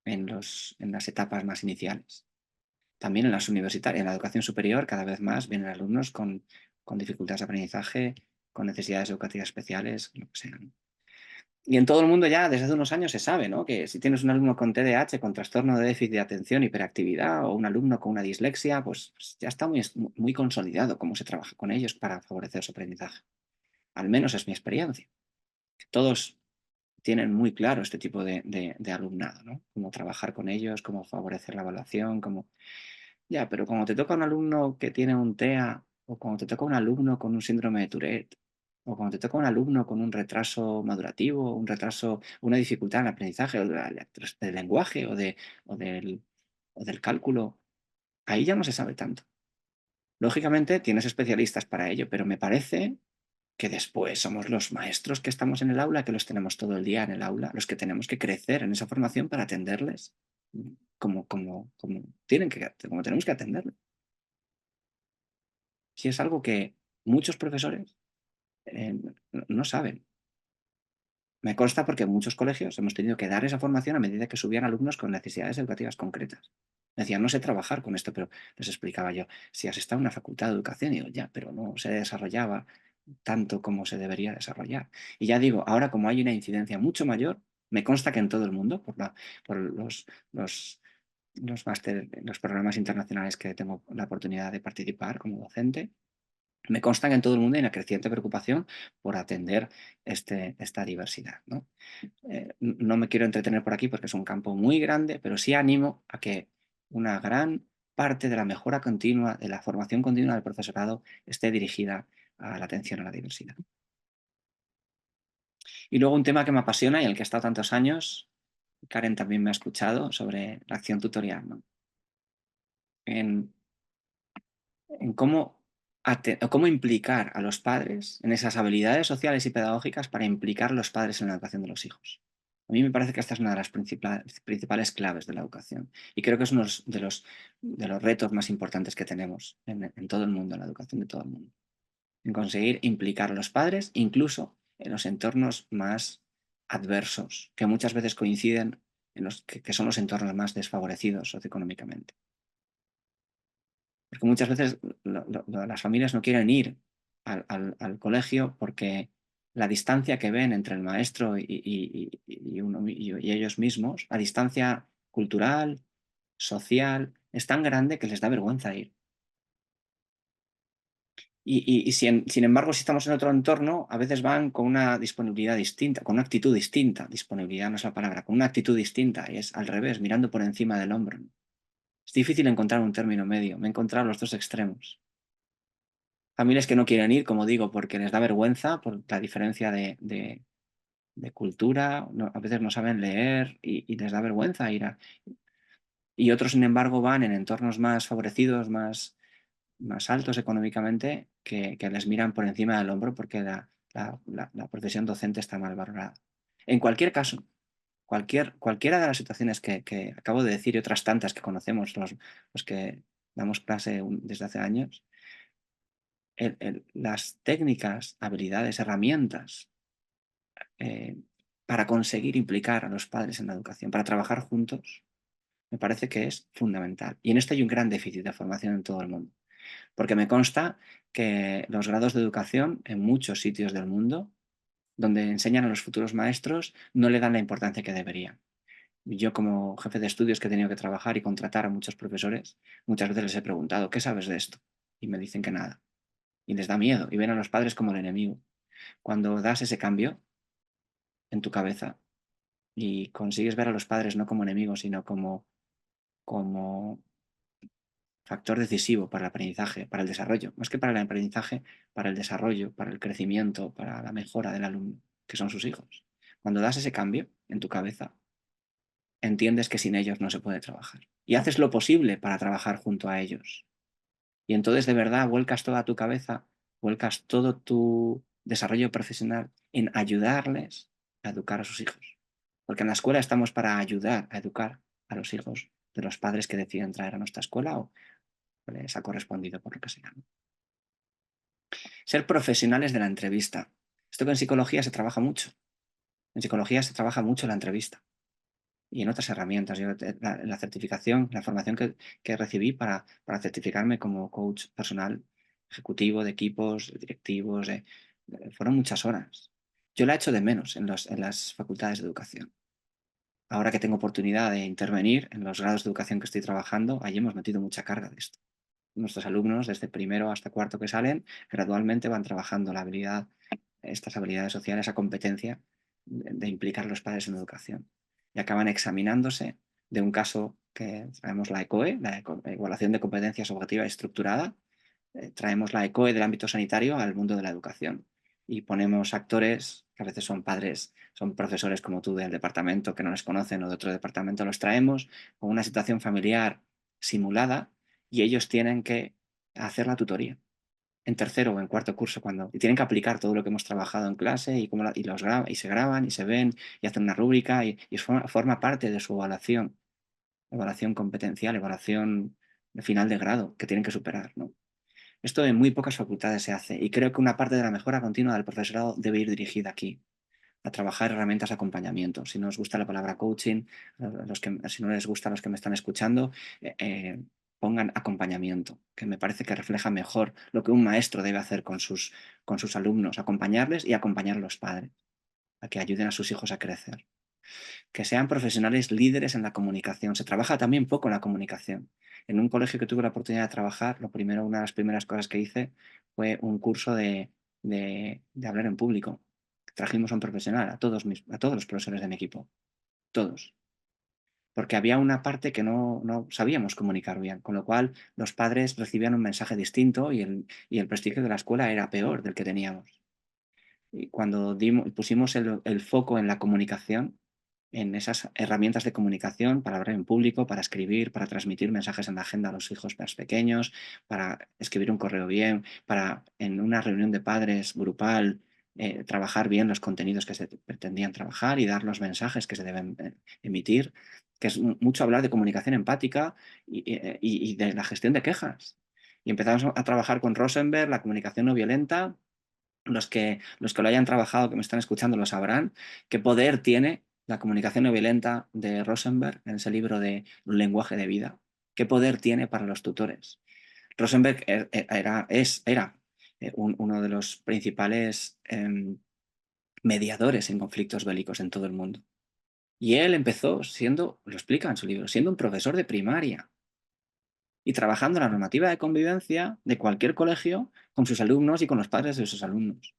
en las etapas más iniciales. También en las universitarias, en la educación superior, cada vez más vienen alumnos con dificultades de aprendizaje, con necesidades educativas especiales, lo que sea, ¿no? Y en todo el mundo ya desde hace unos años se sabe, ¿no?, que si tienes un alumno con TDAH, con trastorno de déficit de atención, hiperactividad, o un alumno con una dislexia, pues ya está muy consolidado cómo se trabaja con ellos para favorecer su aprendizaje. Al menos es mi experiencia. Todos tienen muy claro este tipo de alumnado, ¿no? Cómo trabajar con ellos, cómo favorecer la evaluación, cómo... Ya, pero cuando te toca un alumno que tiene un TEA, o cuando te toca un alumno con un síndrome de Tourette, o cuando te toca un alumno con un retraso madurativo, un retraso, una dificultad en el aprendizaje, o del lenguaje, o del cálculo, ahí ya no se sabe tanto. Lógicamente tienes especialistas para ello, pero me parece que después somos los maestros que estamos en el aula, que los tenemos todo el día en el aula, los que tenemos que crecer en esa formación para atenderles como tenemos que atenderles. Si es algo que muchos profesores no saben. Me consta porque en muchos colegios hemos tenido que dar esa formación a medida que subían alumnos con necesidades educativas concretas. Me decían, no sé trabajar con esto, pero les explicaba yo, si has estado en una facultad de educación, y digo, ya, pero no se desarrollaba tanto como se debería desarrollar. Y ya digo, ahora como hay una incidencia mucho mayor, me consta que en todo el mundo, por los programas internacionales que tengo la oportunidad de participar como docente, me consta que en todo el mundo hay una creciente preocupación por atender esta diversidad, ¿no? No me quiero entretener por aquí porque es un campo muy grande, pero sí animo a que una gran parte de la mejora continua, de la formación continua del profesorado, esté dirigida a la atención a la diversidad. Y luego un tema que me apasiona y en el que he estado tantos años, Karen también me ha escuchado, sobre la acción tutorial, ¿no? En cómo implicar a los padres en esas habilidades sociales y pedagógicas para implicar a los padres en la educación de los hijos. A mí me parece que esta es una de las principales claves de la educación y creo que es uno de los retos más importantes que tenemos en todo el mundo, en la educación de todo el mundo. En conseguir implicar a los padres incluso en los entornos más adversos, que muchas veces coinciden en los que son los entornos más desfavorecidos socioeconómicamente. Porque muchas veces las familias no quieren ir al colegio porque la distancia que ven entre el maestro y ellos mismos, la distancia cultural, social, es tan grande que les da vergüenza ir. Sin embargo, si estamos en otro entorno, a veces van con una disponibilidad distinta, con una actitud distinta. Disponibilidad no es la palabra, con una actitud distinta, y es al revés, mirando por encima del hombro. Es difícil encontrar un término medio. Me he encontrado los dos extremos. Familias que no quieren ir, como digo, porque les da vergüenza por la diferencia de cultura, a veces no saben leer y les da vergüenza ir a... Y otros, sin embargo, van en entornos más favorecidos, más altos económicamente, que les miran por encima del hombro porque la profesión docente está mal valorada. En cualquier caso, cualquiera de las situaciones que acabo de decir y otras tantas que conocemos los que damos clase desde hace años, las técnicas, habilidades, herramientas para conseguir implicar a los padres en la educación, para trabajar juntos, me parece que es fundamental. Y en esto hay un gran déficit de formación en todo el mundo, porque me consta que los grados de educación en muchos sitios del mundo, donde enseñan a los futuros maestros, no le dan la importancia que deberían. Yo, como jefe de estudios que he tenido que trabajar y contratar a muchos profesores, muchas veces les he preguntado, ¿qué sabes de esto? Y me dicen que nada. Y les da miedo y ven a los padres como el enemigo. Cuando das ese cambio en tu cabeza y consigues ver a los padres no como enemigos, sino como factor decisivo para el aprendizaje, para el desarrollo, más que para el aprendizaje, para el desarrollo, para el crecimiento, para la mejora del alumno, que son sus hijos. Cuando das ese cambio en tu cabeza, entiendes que sin ellos no se puede trabajar. Y haces lo posible para trabajar junto a ellos. Y entonces de verdad vuelcas toda tu cabeza, vuelcas todo tu desarrollo profesional en ayudarles a educar a sus hijos. Porque en la escuela estamos para ayudar a educar a los hijos de los padres que deciden traer a nuestra escuela o les ha correspondido por lo que sea. Ser profesionales de la entrevista. Esto que en psicología se trabaja mucho. En psicología se trabaja mucho la entrevista y en otras herramientas. Yo, la certificación, la formación que recibí para certificarme como coach personal, ejecutivo de equipos, directivos, fueron muchas horas. Yo la echo de menos en las facultades de educación. Ahora que tengo oportunidad de intervenir en los grados de educación que estoy trabajando, allí hemos metido mucha carga de esto. Nuestros alumnos, desde primero hasta cuarto que salen, gradualmente van trabajando la habilidad, estas habilidades sociales, esa competencia de implicar a los padres en educación. Y acaban examinándose de un caso que traemos la ECOE, la Evaluación de Competencias Objetiva y Estructurada, traemos la ECOE del ámbito sanitario al mundo de la educación. Y ponemos actores, que a veces son padres, son profesores como tú del departamento que no les conocen o de otro departamento, los traemos con una situación familiar simulada y ellos tienen que hacer la tutoría en tercero o en cuarto curso y tienen que aplicar todo lo que hemos trabajado en clase y se graban y se ven y hacen una rúbrica y forma parte de su evaluación competencial, evaluación de final de grado que tienen que superar, ¿no? Esto en muy pocas facultades se hace y creo que una parte de la mejora continua del profesorado debe ir dirigida aquí, a trabajar herramientas de acompañamiento. Si no os gusta la palabra coaching, si no les gusta a los que me están escuchando, pongan acompañamiento, que me parece que refleja mejor lo que un maestro debe hacer con sus alumnos, acompañarles y acompañar a los padres, a que ayuden a sus hijos a crecer. Que sean profesionales líderes en la comunicación. Se trabaja también poco en la comunicación. En un colegio que tuve la oportunidad de trabajar, una de las primeras cosas que hice fue un curso de hablar en público. Trajimos a un profesional, a todos los profesores de mi equipo, todos. Porque había una parte que no sabíamos comunicar bien, con lo cual los padres recibían un mensaje distinto y el prestigio de la escuela era peor del que teníamos. Y cuando pusimos el foco en la comunicación, en esas herramientas de comunicación para hablar en público, para escribir, para transmitir mensajes en la agenda a los hijos más pequeños, para escribir un correo bien, para en una reunión de padres grupal trabajar bien los contenidos que se pretendían trabajar y dar los mensajes que se deben emitir, que es mucho hablar de comunicación empática y de la gestión de quejas. Y empezamos a trabajar con Rosenberg, la comunicación no violenta, los que lo hayan trabajado, que me están escuchando, lo sabrán, qué poder tiene la comunicación no violenta de Rosenberg en ese libro de Un lenguaje de vida, qué poder tiene para los tutores. Rosenberg era uno de los principales mediadores en conflictos bélicos en todo el mundo. Y él empezó siendo, lo explica en su libro, siendo un profesor de primaria y trabajando la normativa de convivencia de cualquier colegio con sus alumnos y con los padres de sus alumnos.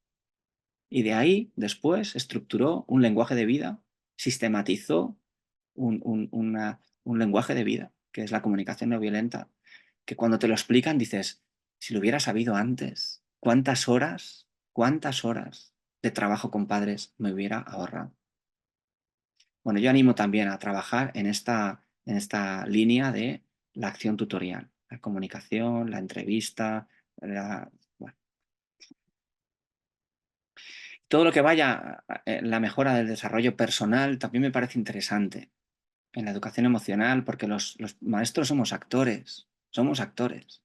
Y de ahí, después, estructuró un lenguaje de vida, sistematizó un lenguaje de vida, que es la comunicación no violenta, que cuando te lo explican dices, si lo hubiera sabido antes, cuántas horas de trabajo con padres me hubiera ahorrado. Bueno, yo animo también a trabajar en esta línea de la acción tutorial, la comunicación, la entrevista, bueno, todo lo que vaya en la mejora del desarrollo personal también me parece interesante en la educación emocional, porque los maestros somos actores, somos actores.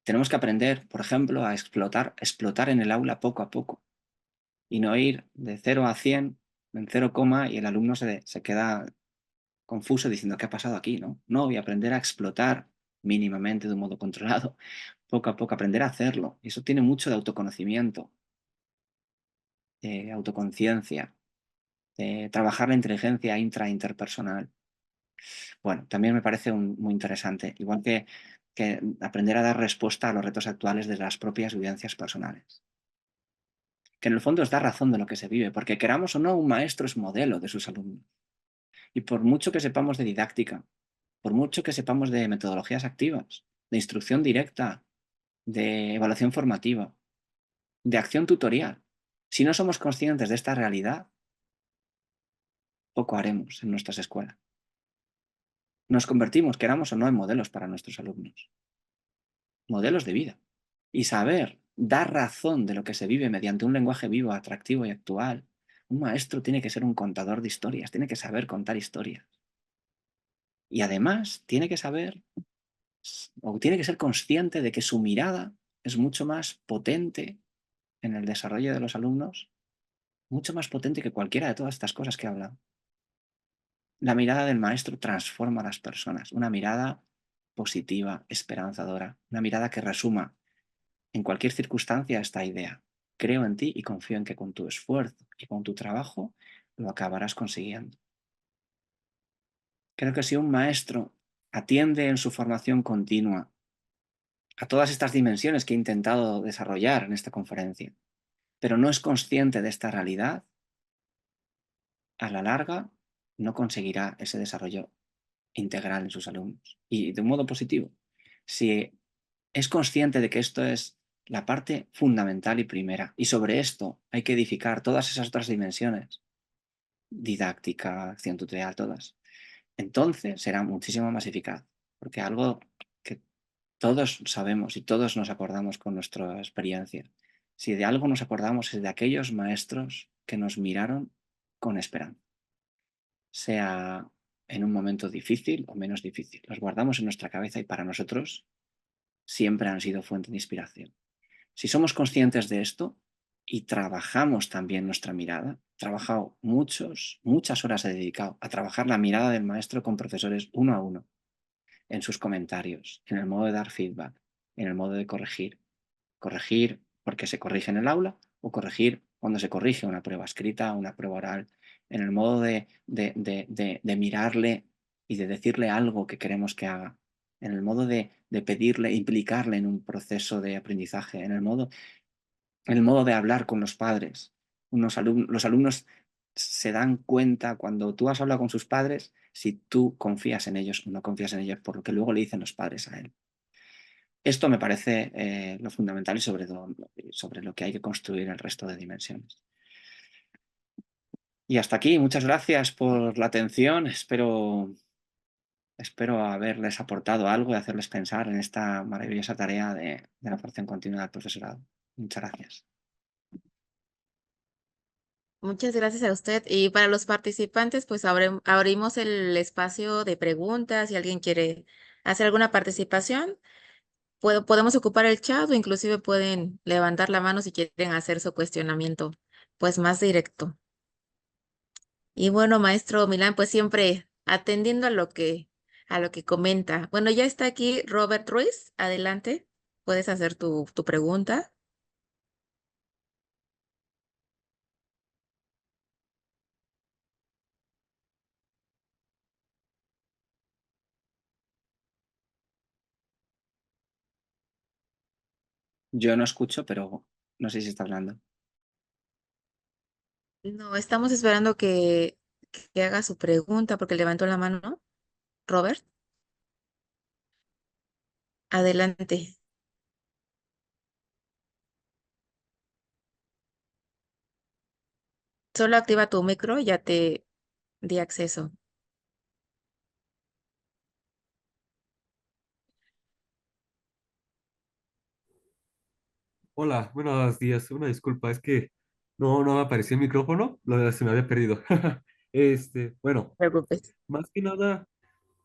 Tenemos que aprender, por ejemplo, a explotar en el aula poco a poco y no ir de 0 a 100 en 0, y el alumno se queda confuso diciendo qué ha pasado aquí, ¿no? No, voy a aprender a explotar mínimamente de un modo controlado, poco a poco, aprender a hacerlo. Y eso tiene mucho de autoconocimiento, de autoconciencia, de trabajar la inteligencia interpersonal. Bueno, también me parece muy interesante, igual que aprender a dar respuesta a los retos actuales de las propias vivencias personales. Que en el fondo es dar razón de lo que se vive, porque queramos o no, un maestro es modelo de sus alumnos. Y por mucho que sepamos de didáctica, por mucho que sepamos de metodologías activas, de instrucción directa, de evaluación formativa, de acción tutorial, si no somos conscientes de esta realidad, poco haremos en nuestras escuelas. Nos convertimos, queramos o no, en modelos para nuestros alumnos. Modelos de vida. Y saber dar razón de lo que se vive mediante un lenguaje vivo, atractivo y actual. Un maestro tiene que ser un contador de historias, tiene que saber contar historias. Y además tiene que saber o tiene que ser consciente de que su mirada es mucho más potente en el desarrollo de los alumnos, mucho más potente que cualquiera de todas estas cosas que he hablado. La mirada del maestro transforma a las personas, una mirada positiva, esperanzadora, una mirada que resuma en cualquier circunstancia esta idea. Creo en ti y confío en que con tu esfuerzo y con tu trabajo lo acabarás consiguiendo. Creo que si un maestro atiende en su formación continua a todas estas dimensiones que he intentado desarrollar en esta conferencia, pero no es consciente de esta realidad, a la larga no conseguirá ese desarrollo integral en sus alumnos. Y de un modo positivo, si es consciente de que esto es la parte fundamental y primera, y sobre esto hay que edificar todas esas otras dimensiones, didáctica, acción tutorial, todas, entonces será muchísimo más eficaz, porque algo que todos sabemos y todos nos acordamos con nuestra experiencia, si de algo nos acordamos es de aquellos maestros que nos miraron con esperanza, sea en un momento difícil o menos difícil. Los guardamos en nuestra cabeza y para nosotros siempre han sido fuente de inspiración. Si somos conscientes de esto y trabajamos también nuestra mirada, he trabajado muchas horas he dedicado a trabajar la mirada del maestro con profesores uno a uno, en sus comentarios, en el modo de dar feedback, en el modo de corregir. Corregir porque se corrige en el aula o corregir cuando se corrige una prueba escrita, una prueba oral, en el modo de mirarle y de decirle algo que queremos que haga, en el modo de pedirle, implicarle en un proceso de aprendizaje, en el modo de hablar con los padres. Los alumnos se dan cuenta cuando tú has hablado con sus padres si tú confías en ellos o no confías en ellos por lo que luego le dicen los padres a él. Esto me parece lo fundamental y sobre lo que hay que construir el resto de dimensiones. Y hasta aquí, muchas gracias por la atención. Espero haberles aportado algo y hacerles pensar en esta maravillosa tarea de la formación continua del profesorado. Muchas gracias. Muchas gracias a usted. Y para los participantes, pues abrimos el espacio de preguntas. Si alguien quiere hacer alguna participación, podemos ocupar el chat o inclusive pueden levantar la mano si quieren hacer su cuestionamiento, pues más directo. Y bueno, maestro Milán, pues siempre atendiendo a lo que comenta. Bueno, ya está aquí Robert Ruiz. Adelante, puedes hacer tu pregunta. Yo no escucho, pero no sé si está hablando. No, estamos esperando que haga su pregunta porque levantó la mano. Robert, adelante. Solo activa tu micro y ya te di acceso. Hola, buenos días. Una disculpa, es que no me apareció el micrófono, se me había perdido. Bueno, No te preocupes. más que nada,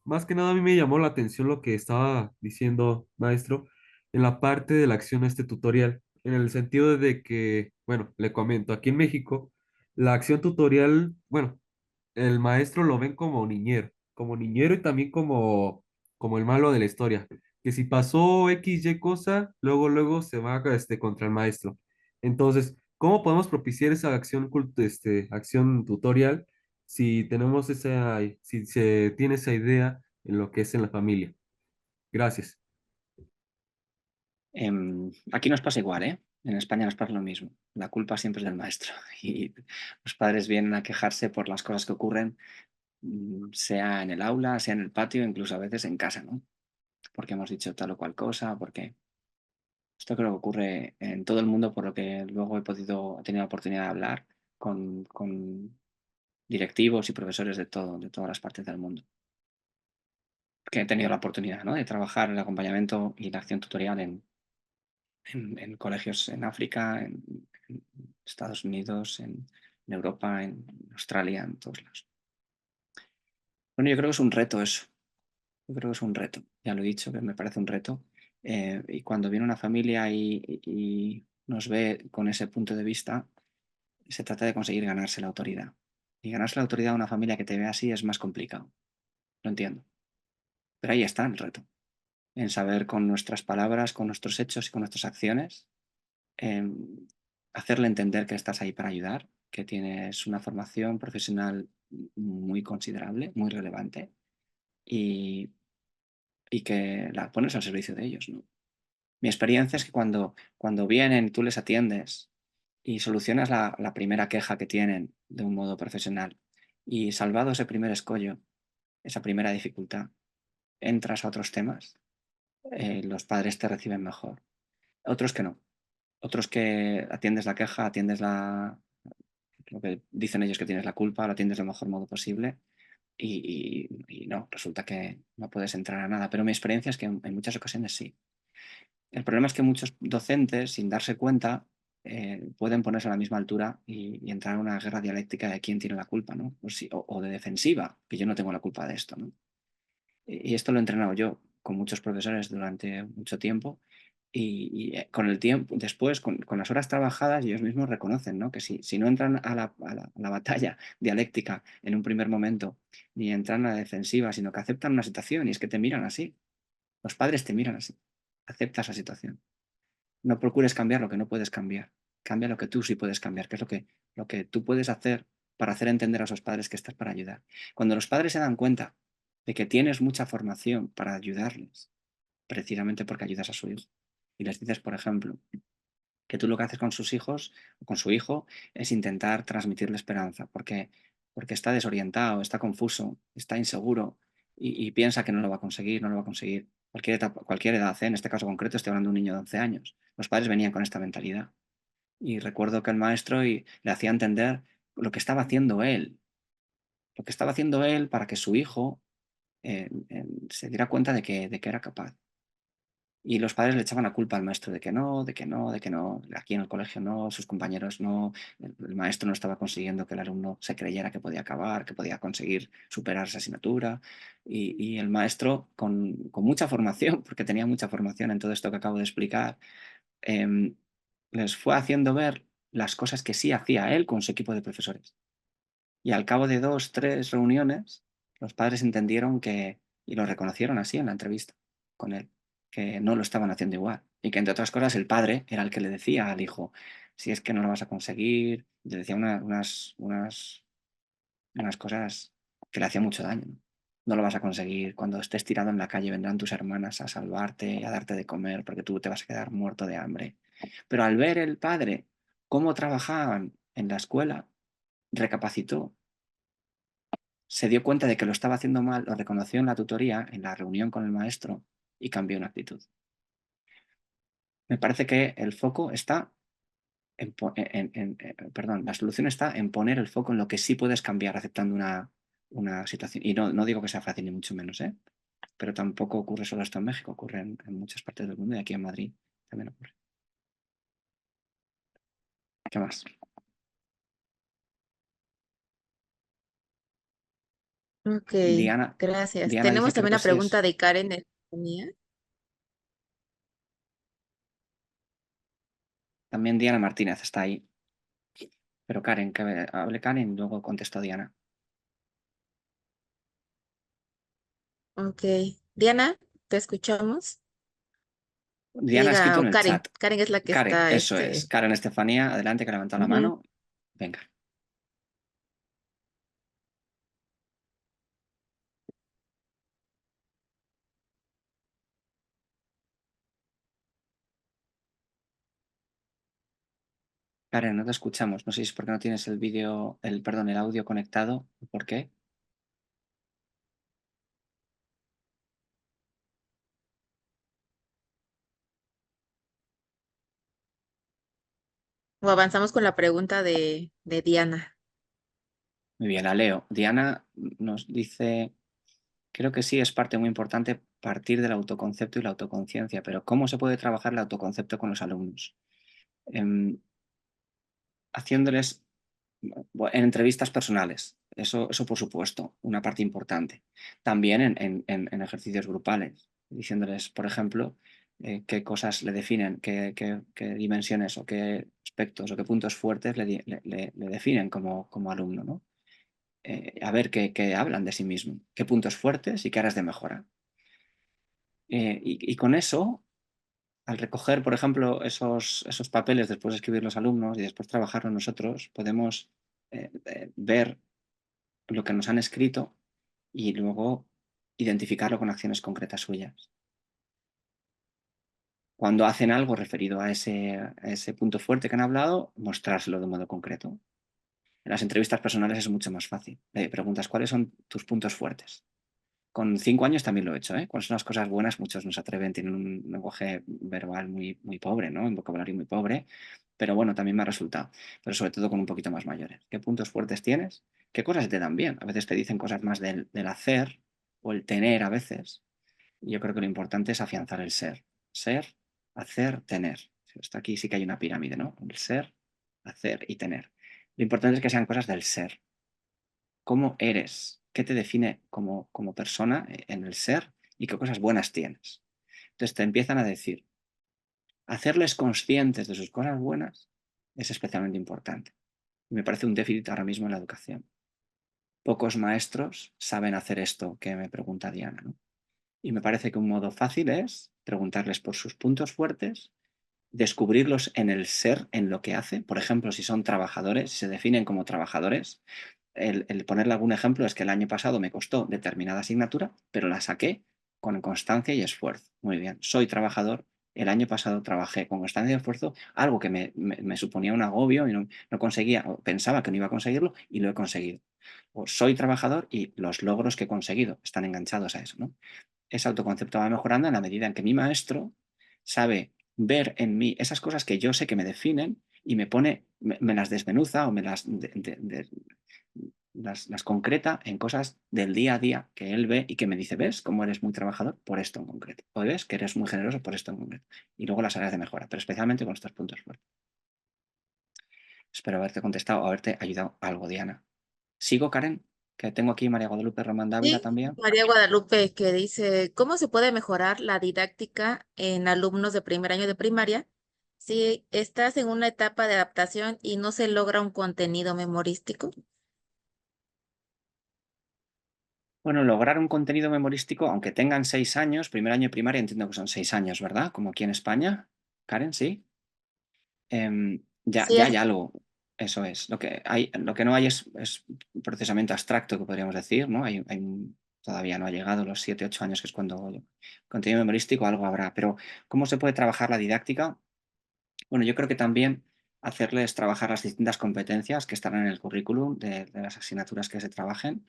más que nada a mí me llamó la atención lo que estaba diciendo, maestro, en la parte de la acción de este tutorial, en el sentido de que, bueno, le comento, aquí en México, la acción tutorial, bueno, el maestro lo ven como niñero y también como el malo de la historia, que si pasó X, Y cosa, luego se va contra el maestro. Entonces, ¿cómo podemos propiciar esa acción, acción tutorial si tenemos si se tiene esa idea en lo que es en la familia? Gracias. Aquí nos pasa igual, ¿eh? En España nos pasa lo mismo. La culpa siempre es del maestro. Y los padres vienen a quejarse por las cosas que ocurren, sea en el aula, sea en el patio, incluso a veces en casa, ¿no? Porque hemos dicho tal o cual cosa, porque esto creo que ocurre en todo el mundo, por lo que luego he tenido la oportunidad de hablar con directivos y profesores de todo, de todas las partes del mundo. Que he tenido la oportunidad, ¿no? De trabajar el acompañamiento y la acción tutorial en colegios en África, en Estados Unidos, en Europa, en Australia, en todos lados. Bueno, yo creo que es un reto eso. Yo creo que es un reto. Ya lo he dicho, que me parece un reto. Y cuando viene una familia y nos ve con ese punto de vista, se trata de conseguir ganarse la autoridad. Y ganarse la autoridad a una familia que te ve así es más complicado. Lo entiendo. Pero ahí está el reto. En saber con nuestras palabras, con nuestros hechos y con nuestras acciones, hacerle entender que estás ahí para ayudar, que tienes una formación profesional muy considerable, muy relevante y, y que la pones al servicio de ellos, ¿no? Mi experiencia es que cuando vienen, tú les atiendes y solucionas la primera queja que tienen de un modo profesional y salvado ese primer escollo, esa primera dificultad, entras a otros temas, los padres te reciben mejor. Otros que no. Otros que atiendes la queja, atiendes lo que dicen ellos que tienes la culpa, lo atiendes del mejor modo posible y no, resulta que no puedes entrar a nada. Pero mi experiencia es que en muchas ocasiones sí. El problema es que muchos docentes, sin darse cuenta, pueden ponerse a la misma altura y entrar en una guerra dialéctica de quién tiene la culpa, ¿no? O de defensiva, que yo no tengo la culpa de esto, ¿no? Y esto lo he entrenado yo con muchos profesores durante mucho tiempo y con el tiempo, después, con las horas trabajadas, ellos mismos reconocen, ¿no? Que si no entran a la batalla dialéctica en un primer momento, ni entran a la defensiva, sino que aceptan una situación y es que te miran así. Los padres te miran así. Acepta esa situación. No procures cambiar lo que no puedes cambiar. Cambia lo que tú sí puedes cambiar, que es lo que tú puedes hacer para hacer entender a esos padres que estás para ayudar. Cuando los padres se dan cuenta de que tienes mucha formación para ayudarles, precisamente porque ayudas a su hijo, y les dices, por ejemplo, que tú lo que haces con sus hijos o con su hijo es intentar transmitirle esperanza, porque está desorientado, está confuso, está inseguro y piensa que no lo va a conseguir, no lo va a conseguir. Cualquier edad, ¿eh? En este caso concreto estoy hablando de un niño de 11 años. Los padres venían con esta mentalidad. Y recuerdo que el maestro le hacía entender lo que estaba haciendo él, lo que estaba haciendo él para que su hijo se diera cuenta de que era capaz. Y los padres le echaban la culpa al maestro de que no, de que no, de que no, aquí en el colegio no, sus compañeros no, el maestro no estaba consiguiendo que el alumno se creyera que podía acabar, que podía conseguir superar esa asignatura. Y el maestro, con mucha formación, porque tenía mucha formación en todo esto que acabo de explicar, em, les fue haciendo ver las cosas que sí hacía él con su equipo de profesores. Y al cabo de 2, 3 reuniones, los padres entendieron que, y lo reconocieron así en la entrevista con él, que no lo estaban haciendo igual. Y que, entre otras cosas, el padre era el que le decía al hijo, si es que no lo vas a conseguir, le decía unas cosas que le hacían mucho daño. ¿No? No lo vas a conseguir, cuando estés tirado en la calle vendrán tus hermanas a salvarte, a darte de comer, porque tú te vas a quedar muerto de hambre. Pero al ver el padre cómo trabajaban en la escuela, recapacitó, se dio cuenta de que lo estaba haciendo mal, lo reconoció en la tutoría, en la reunión con el maestro, y cambió una actitud. Me parece que el foco está perdón, la solución está en poner el foco en lo que sí puedes cambiar aceptando una situación. Y no digo que sea fácil ni mucho menos, ¿eh? Pero tampoco ocurre solo esto en México, ocurre en muchas partes del mundo y aquí en Madrid también ocurre. ¿Qué más? Ok, Diana, gracias. Diana dice, Tenemos creo también que la sí pregunta es. de Karen de Estefanía. También Diana Martínez está ahí. Pero Karen, que hable Karen y luego contestó Diana. Ok. Diana, ¿te escuchamos? Diana ha escrito Diga, en o el Karen. chat. Karen es la que Karen, está, eso es. Karen Estefanía, adelante, que ha levantado la Ujú. mano. Venga. Karen, no te escuchamos. No sé si es porque no tienes el vídeo, perdón, el audio conectado. ¿Por qué? O avanzamos con la pregunta de Diana. Muy bien, la leo. Diana nos dice, creo que sí es parte muy importante partir del autoconcepto y la autoconciencia, pero ¿cómo se puede trabajar el autoconcepto con los alumnos? Haciéndoles en entrevistas personales, eso por supuesto, una parte importante. También en ejercicios grupales, diciéndoles, por ejemplo, qué cosas le definen, qué dimensiones o qué aspectos o qué puntos fuertes le definen como alumno, ¿no? A ver qué hablan de sí mismo, qué puntos fuertes y qué áreas de mejora. Y con eso, al recoger, por ejemplo, esos papeles después de escribir los alumnos y después trabajarlos nosotros, podemos ver lo que nos han escrito y luego identificarlo con acciones concretas suyas. Cuando hacen algo referido a ese punto fuerte que han hablado, mostrárselo de modo concreto. En las entrevistas personales es mucho más fácil. Le preguntas, ¿cuáles son tus puntos fuertes? Con 5 años también lo he hecho, ¿eh? ¿Cuáles son las cosas buenas? Muchos no se atreven, tienen un lenguaje verbal muy, muy pobre, ¿no? Un vocabulario muy pobre, pero bueno, también me ha resultado. Pero sobre todo con un poquito más mayores. ¿Qué puntos fuertes tienes? ¿Qué cosas te dan bien? A veces te dicen cosas más del hacer o el tener a veces. Y yo creo que lo importante es afianzar el ser. Ser, hacer, tener. Está aquí sí que hay una pirámide, ¿no? El ser, hacer y tener. Lo importante es que sean cosas del ser. ¿Cómo eres? ¿Qué te define como persona en el ser y qué cosas buenas tienes? Entonces te empiezan a decir, hacerles conscientes de sus cosas buenas es especialmente importante. Y me parece un déficit ahora mismo en la educación. Pocos maestros saben hacer esto que me pregunta Diana, ¿no? Y me parece que un modo fácil es preguntarles por sus puntos fuertes, descubrirlos en el ser, en lo que hace. Por ejemplo, si son trabajadores, si se definen como trabajadores, el ponerle algún ejemplo es que el año pasado me costó determinada asignatura, pero la saqué con constancia y esfuerzo. Muy bien, soy trabajador. El año pasado trabajé con constancia y esfuerzo, algo que me suponía un agobio y no conseguía, o pensaba que no iba a conseguirlo y lo he conseguido. O soy trabajador y los logros que he conseguido están enganchados a eso, ¿no? Ese autoconcepto va mejorando en la medida en que mi maestro sabe ver en mí esas cosas que yo sé que me definen y me las desmenuza o las concreta en cosas del día a día que él ve y que me dice, ¿ves cómo eres muy trabajador por esto en concreto? O ves que eres muy generoso por esto en concreto. Y luego las áreas de mejora, pero especialmente con estos puntos fuertes. Espero haberte contestado o haberte ayudado algo, Diana. ¿Sigo, Karen? Que tengo aquí María Guadalupe Román Dávila Sí, también. María Guadalupe, que dice, ¿cómo se puede mejorar la didáctica en alumnos de primer año de primaria si estás en una etapa de adaptación y no se logra un contenido memorístico? Bueno, lograr un contenido memorístico, aunque tengan 6 años, primer año de primaria entiendo que son 6 años, ¿verdad? Como aquí en España. Karen, ¿sí? Ya Sí, hay algo, eso es. Lo que no hay es procesamiento abstracto, que podríamos decir, ¿no? Todavía no ha llegado los 7, 8 años, que es cuando contenido memorístico algo habrá. Pero, ¿cómo se puede trabajar la didáctica? Bueno, yo creo que también hacerles trabajar las distintas competencias que están en el currículum de las asignaturas que se trabajen.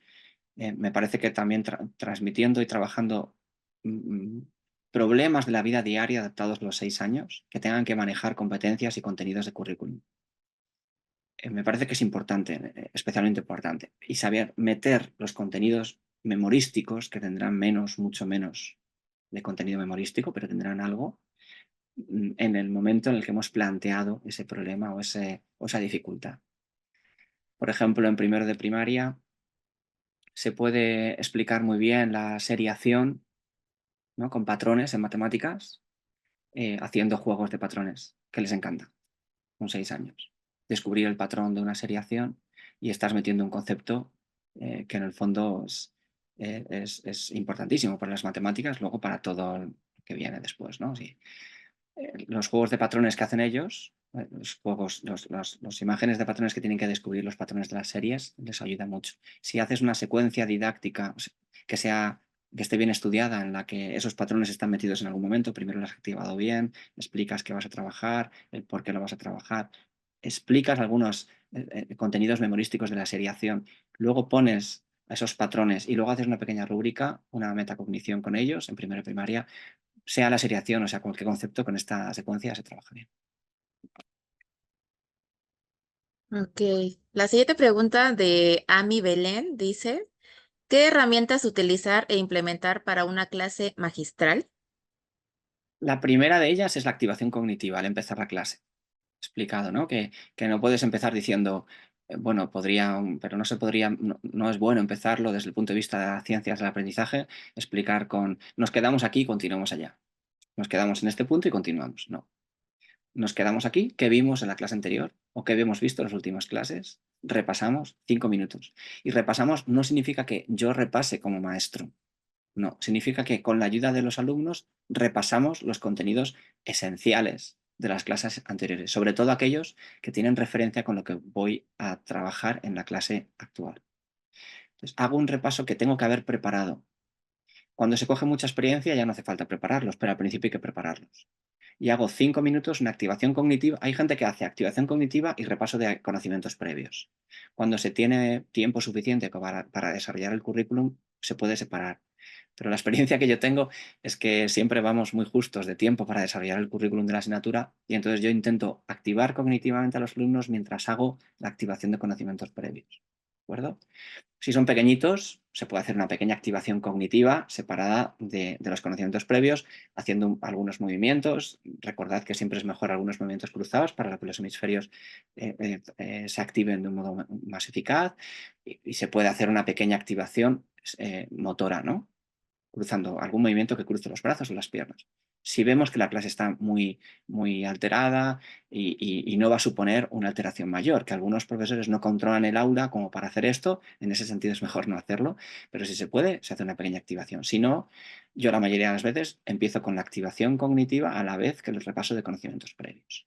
Me parece que también transmitiendo y trabajando mm, problemas de la vida diaria adaptados a los 6 años, que tengan que manejar competencias y contenidos de currículum. Me parece que es importante, especialmente importante. Y saber meter los contenidos memorísticos, que tendrán mucho menos de contenido memorístico, pero tendrán algo, en el momento en el que hemos planteado ese problema o esa dificultad. Por ejemplo, en primero de primaria se puede explicar muy bien la seriación, ¿no? Con patrones en matemáticas, haciendo juegos de patrones, que les encanta, con 6 años. Descubrir el patrón de una seriación y estás metiendo un concepto que en el fondo es importantísimo para las matemáticas, luego para todo lo que viene después, ¿no? Sí. Los juegos de patrones que hacen ellos, los juegos, los imágenes de patrones que tienen que descubrir los patrones de las series, les ayuda mucho. Si haces una secuencia didáctica que que esté bien estudiada, en la que esos patrones están metidos en algún momento, primero lo has activado bien, explicas qué vas a trabajar, el por qué lo vas a trabajar, explicas algunos contenidos memorísticos de la seriación, luego pones esos patrones y luego haces una pequeña rúbrica, una metacognición con ellos en primero de primaria, sea la seriación o sea cualquier concepto, con esta secuencia se trabaja bien. ok. La siguiente pregunta de Ami Belén dice, ¿qué herramientas utilizar e implementar para una clase magistral? La primera de ellas es la activación cognitiva al empezar la clase. Explicado, ¿no? Que no puedes empezar diciendo, bueno, pero no se podría, no es bueno empezarlo desde el punto de vista de las ciencias del aprendizaje, explicar nos quedamos aquí y continuamos allá. Nos quedamos en este punto y continuamos. No. Nos quedamos aquí, ¿qué vimos en la clase anterior? ¿O qué hemos visto en las últimas clases? Repasamos 5 minutos. Y repasamos no significa que yo repase como maestro. No, significa que con la ayuda de los alumnos repasamos los contenidos esenciales de las clases anteriores, sobre todo aquellos que tienen referencia con lo que voy a trabajar en la clase actual. Entonces, hago un repaso que tengo que haber preparado. Cuando se coge mucha experiencia ya no hace falta prepararlos, pero al principio hay que prepararlos. Y hago 5 minutos una activación cognitiva. Hay gente que hace activación cognitiva y repaso de conocimientos previos. Cuando se tiene tiempo suficiente para desarrollar el currículum, se puede separar. Pero la experiencia que yo tengo es que siempre vamos muy justos de tiempo para desarrollar el currículum de la asignatura y entonces yo intento activar cognitivamente a los alumnos mientras hago la activación de conocimientos previos. ¿De acuerdo? Si son pequeñitos, se puede hacer una pequeña activación cognitiva separada de los conocimientos previos, haciendo algunos movimientos. Recordad que siempre es mejor algunos movimientos cruzados para que los hemisferios se activen de un modo más eficaz y se puede hacer una pequeña activación motora, ¿no? Cruzando algún movimiento que cruce los brazos o las piernas. Si vemos que la clase está muy alterada y no va a suponer una alteración mayor, que algunos profesores no controlan el aula como para hacer esto, en ese sentido es mejor no hacerlo, pero si se puede, se hace una pequeña activación. Si no, yo la mayoría de las veces empiezo con la activación cognitiva a la vez que el repaso de conocimientos previos.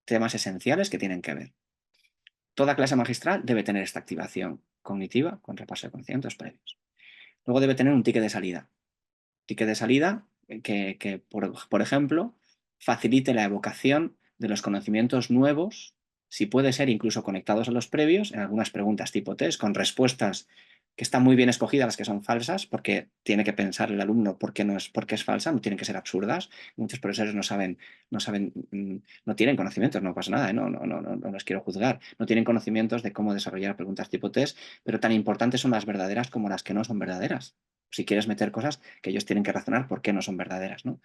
Temas esenciales que tienen que ver. Toda clase magistral debe tener esta activación cognitiva con repaso de conocimientos previos. Luego debe tener un ticket de salida. Ticket de salida que por ejemplo, facilite la evocación de los conocimientos nuevos Si puede ser incluso conectados a los previos, en algunas preguntas tipo test, con respuestas que están muy bien escogidas, las que son falsas, porque tiene que pensar el alumno por qué es falsa, no tienen que ser absurdas. Muchos profesores no tienen conocimientos, no pasa nada, no los quiero juzgar, no tienen conocimientos de cómo desarrollar preguntas tipo test, pero tan importantes son las verdaderas como las que no son verdaderas. Si quieres meter cosas que ellos tienen que razonar por qué no son verdaderas, ¿no?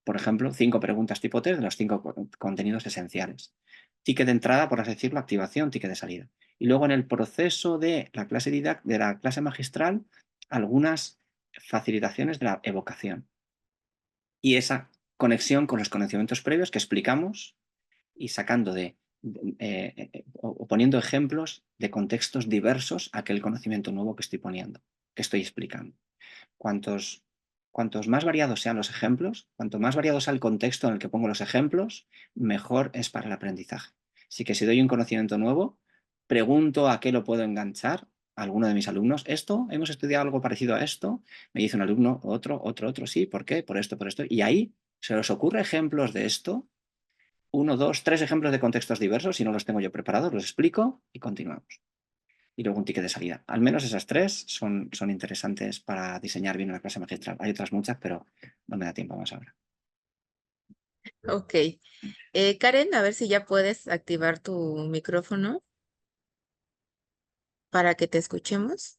Por ejemplo, 5 preguntas tipo test de los 5 contenidos esenciales. Ticket de entrada, por así decirlo, activación, ticket de salida. Y luego en el proceso de la clase magistral, algunas facilitaciones de la evocación. Y esa conexión con los conocimientos previos que explicamos y sacando o poniendo ejemplos de contextos diversos a aquel conocimiento nuevo que estoy poniendo, que estoy explicando. Cuantos más variados sean los ejemplos, cuanto más variado sea el contexto en el que pongo los ejemplos, mejor es para el aprendizaje. Así que si doy un conocimiento nuevo, pregunto a qué lo puedo enganchar a alguno de mis alumnos. ¿Esto? ¿Hemos estudiado algo parecido a esto? Me dice un alumno, otro, sí, ¿por qué? Por esto, por esto. Y ahí, ¿se os ocurre ejemplos de esto? 1, 2, 3 ejemplos de contextos diversos. Si no los tengo yo preparados, los explico y continuamos. Y luego un ticket de salida. Al menos esas 3 son interesantes para diseñar bien una clase magistral. Hay otras muchas, pero no me da tiempo más ahora. Ok. Karen, a ver si ya puedes activar tu micrófono para que te escuchemos.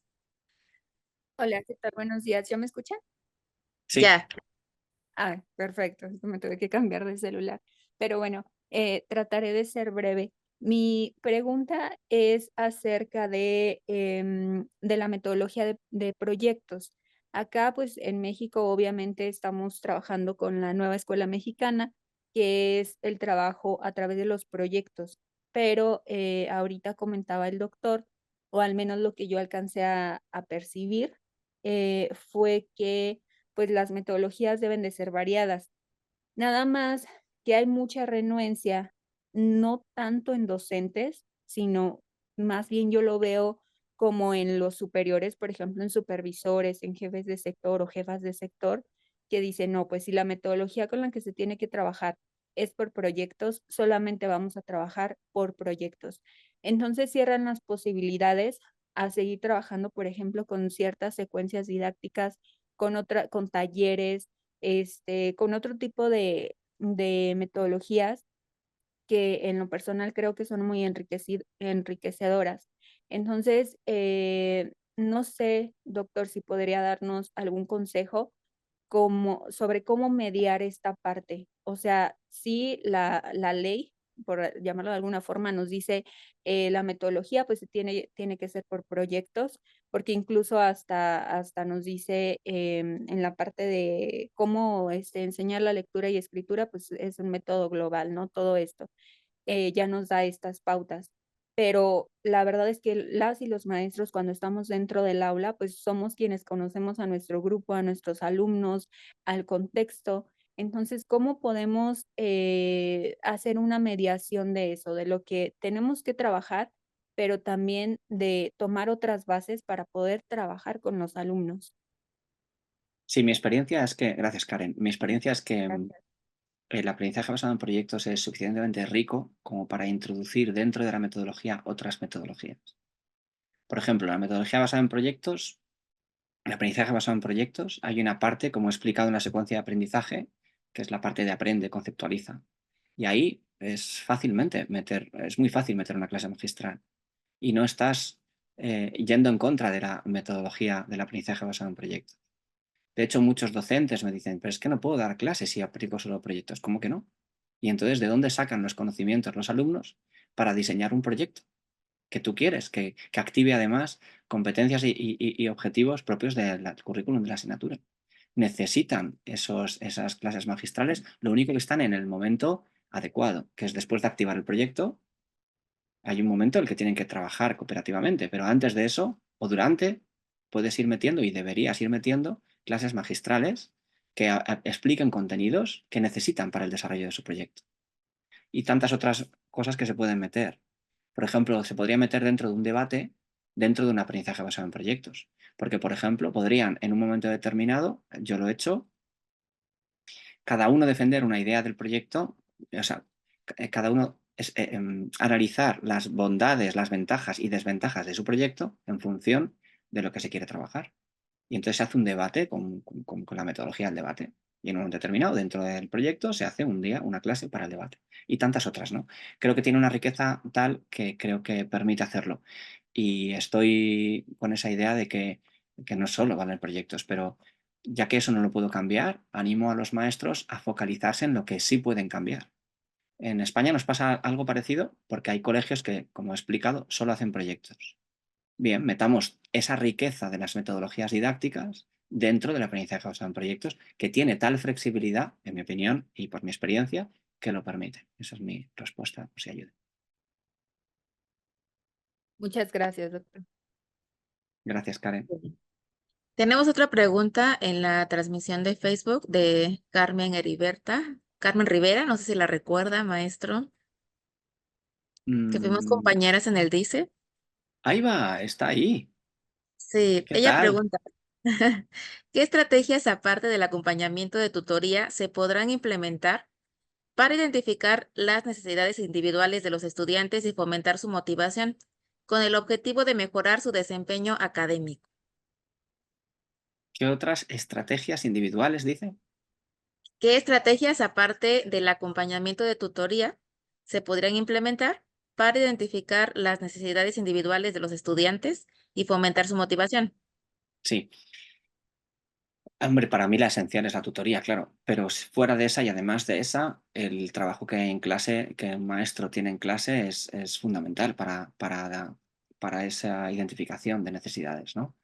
Hola, ¿qué tal? Buenos días. ¿Ya me escuchan? Sí, Ya. Ah, perfecto. Es que me tuve que cambiar de celular. Pero bueno, trataré de ser breve. Mi pregunta es acerca de la metodología de proyectos. Acá, pues en México, obviamente, estamos trabajando con la nueva escuela mexicana, que es el trabajo a través de los proyectos. Pero ahorita comentaba el doctor, o al menos lo que yo alcancé a percibir, fue que pues las metodologías deben de ser variadas. Nada más que hay mucha renuencia, no tanto en docentes, sino más bien yo lo veo como en los superiores, por ejemplo, en supervisores, en jefes de sector o jefas de sector, que dicen, no, pues si la metodología con la que se tiene que trabajar es por proyectos, solamente vamos a trabajar por proyectos. Entonces cierran las posibilidades a seguir trabajando, por ejemplo, con ciertas secuencias didácticas, con talleres, con otro tipo de metodologías que en lo personal creo que son muy enriquecedoras. Entonces, no sé, doctor, si podría darnos algún consejo sobre cómo mediar esta parte. O sea, sí, la ley, por llamarlo de alguna forma, nos dice la metodología, pues tiene que ser por proyectos, porque incluso hasta nos dice en la parte de cómo enseñar la lectura y escritura, pues es un método global, ¿no? Todo esto ya nos da estas pautas. Pero la verdad es que las y los maestros, cuando estamos dentro del aula, pues somos quienes conocemos a nuestro grupo, a nuestros alumnos, al contexto. Entonces, ¿cómo podemos hacer una mediación de eso, de lo que tenemos que trabajar, pero también de tomar otras bases para poder trabajar con los alumnos? sí, mi experiencia es que, gracias Karen, mi experiencia es que Gracias. el aprendizaje basado en proyectos es suficientemente rico como para introducir dentro de la metodología otras metodologías. Por ejemplo, la metodología basada en proyectos, el aprendizaje basado en proyectos, hay una parte, como he explicado en la secuencia de aprendizaje, que es la parte de aprende, conceptualiza. Y ahí es muy fácil meter una clase magistral. Y no estás yendo en contra de la metodología del aprendizaje basado en proyectos. De hecho, muchos docentes me dicen, pero es que no puedo dar clases si aplico solo proyectos. ¿Cómo que no? Y entonces, ¿de dónde sacan los conocimientos los alumnos para diseñar un proyecto que tú quieres, que active además competencias y objetivos propios del currículum de la asignatura? Necesitan esas clases magistrales, lo único que están en el momento adecuado, que es después de activar el proyecto, hay un momento en el que tienen que trabajar cooperativamente, pero antes de eso o durante puedes ir metiendo y deberías ir metiendo clases magistrales que expliquen contenidos que necesitan para el desarrollo de su proyecto. Y tantas otras cosas que se pueden meter. Por ejemplo, se podría meter dentro de un debate, dentro de un aprendizaje basado en proyectos. Porque, por ejemplo, podrían en un momento determinado, yo lo he hecho, cada uno defender una idea del proyecto, o sea, cada uno analizar las bondades, las ventajas y desventajas de su proyecto en función de lo que se quiere trabajar. Y entonces se hace un debate con la metodología del debate. Y en un momento determinado, dentro del proyecto, se hace un día una clase para el debate. Y tantas otras, ¿no? Creo que tiene una riqueza tal que creo que permite hacerlo. Y estoy con esa idea de que no solo valen proyectos, pero ya que eso no lo puedo cambiar, animo a los maestros a focalizarse en lo que sí pueden cambiar. En España nos pasa algo parecido porque hay colegios que, como he explicado, solo hacen proyectos. Bien, metamos esa riqueza de las metodologías didácticas dentro del aprendizaje basado en proyectos, que tiene tal flexibilidad, en mi opinión y por mi experiencia, que lo permite. Esa es mi respuesta, por si ayuda. Muchas gracias, doctor. Gracias, Karen. Tenemos otra pregunta en la transmisión de Facebook de Carmen Rivera, no sé si la recuerda, maestro, que fuimos Mm, compañeras en el DICE. ahí va, está ahí. Sí, ¿Qué ella tal? pregunta, ¿qué estrategias aparte del acompañamiento de tutoría se podrán implementar para identificar las necesidades individuales de los estudiantes y fomentar su motivación con el objetivo de mejorar su desempeño académico? ¿Qué otras estrategias individuales dice? ¿Qué estrategias, aparte del acompañamiento de tutoría, se podrían implementar para identificar las necesidades individuales de los estudiantes y fomentar su motivación? Sí. Hombre, para mí la esencial es la tutoría, claro, pero fuera de esa y además de esa, el trabajo que hay en clase, que un maestro tiene en clase es fundamental para esa identificación de necesidades, ¿no?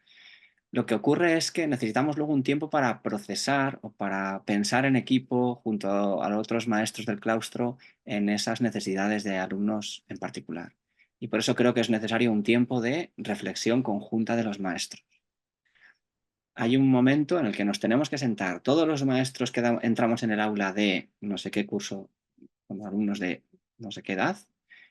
Lo que ocurre es que necesitamos luego un tiempo para procesar o para pensar en equipo junto a los otros maestros del claustro en esas necesidades de alumnos en particular. Y por eso creo que es necesario un tiempo de reflexión conjunta de los maestros. Hay un momento en el que nos tenemos que sentar todos los maestros que entramos en el aula de no sé qué curso, como alumnos de no sé qué edad,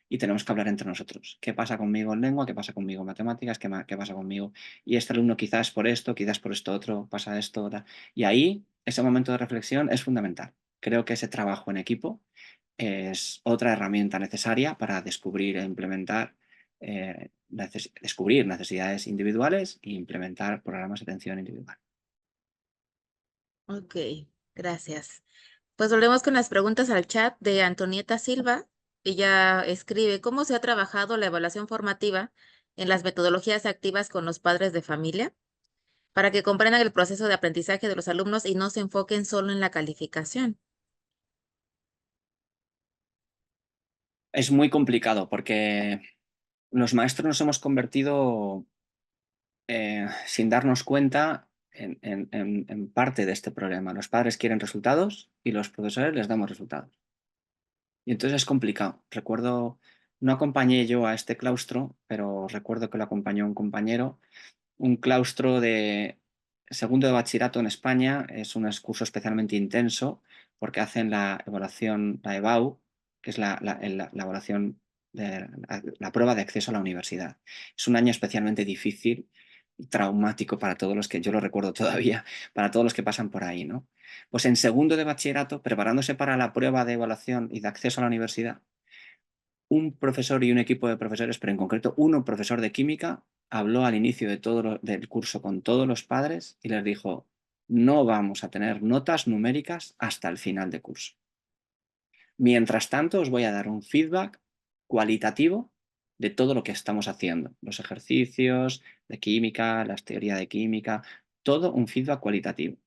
y tenemos que hablar entre nosotros. ¿Qué pasa conmigo en lengua? ¿Qué pasa conmigo en matemáticas? ¿Qué pasa conmigo? Y este alumno quizás por esto, quizás por esto otro, pasa esto. Y ahí, ese momento de reflexión es fundamental. Creo que ese trabajo en equipo es otra herramienta necesaria para descubrir e implementar, descubrir necesidades individuales e implementar programas de atención individual. Ok, gracias. Pues volvemos con las preguntas al chat de Antonieta Silva. Ella escribe, ¿cómo se ha trabajado la evaluación formativa en las metodologías activas con los padres de familia para que comprendan el proceso de aprendizaje de los alumnos y no se enfoquen solo en la calificación? Es muy complicado porque los maestros nos hemos convertido, sin darnos cuenta, en parte de este problema. Los padres quieren resultados y los profesores les damos resultados. Y entonces es complicado. Recuerdo, no acompañé yo a este claustro, pero recuerdo que lo acompañó un compañero. Un claustro de segundo de bachillerato en España es un curso especialmente intenso porque hacen la evaluación, la EBAU, que es la evaluación de la prueba de acceso a la universidad. Es un año especialmente difícil, traumático para todos los que, yo lo recuerdo todavía, para todos los que pasan por ahí, ¿no? Pues en segundo de bachillerato, preparándose para la prueba de evaluación y de acceso a la universidad, un profesor y un equipo de profesores, pero en concreto uno, profesor de química, habló al inicio de del curso con todos los padres y les dijo, no vamos a tener notas numéricas hasta el final de curso. Mientras tanto, os voy a dar un feedback cualitativo de todo lo que estamos haciendo, los ejercicios de química, las teorías de química, todo un feedback cualitativo.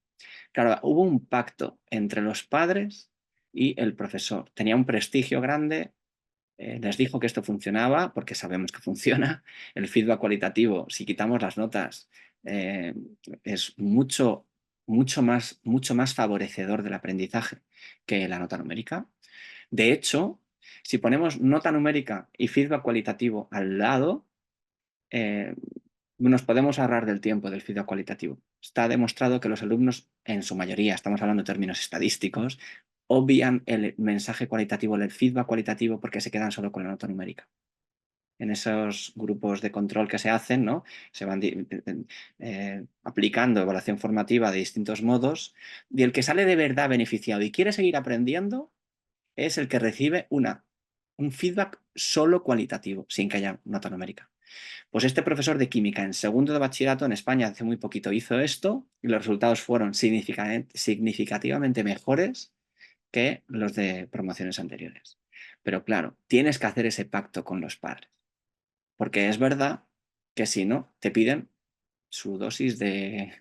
Claro, hubo un pacto entre los padres y el profesor. Tenía un prestigio grande. Les dijo que esto funcionaba porque sabemos que funciona. El feedback cualitativo, si quitamos las notas, es mucho más favorecedor del aprendizaje que la nota numérica. De hecho, si ponemos nota numérica y feedback cualitativo al lado, nos podemos ahorrar del tiempo del feedback cualitativo. Está demostrado que los alumnos, en su mayoría, estamos hablando de términos estadísticos, obvian el mensaje cualitativo, el feedback cualitativo, porque se quedan solo con la nota numérica. En esos grupos de control que se hacen, ¿no? Se van aplicando evaluación formativa de distintos modos, y el que sale de verdad beneficiado y quiere seguir aprendiendo es el que recibe una un feedback solo cualitativo, sin que haya nota numérica. Pues este profesor de química en segundo de bachillerato en España hace muy poquito hizo esto y los resultados fueron significativamente mejores que los de promociones anteriores. Pero claro, tienes que hacer ese pacto con los padres, porque es verdad que si no, te piden su dosis de,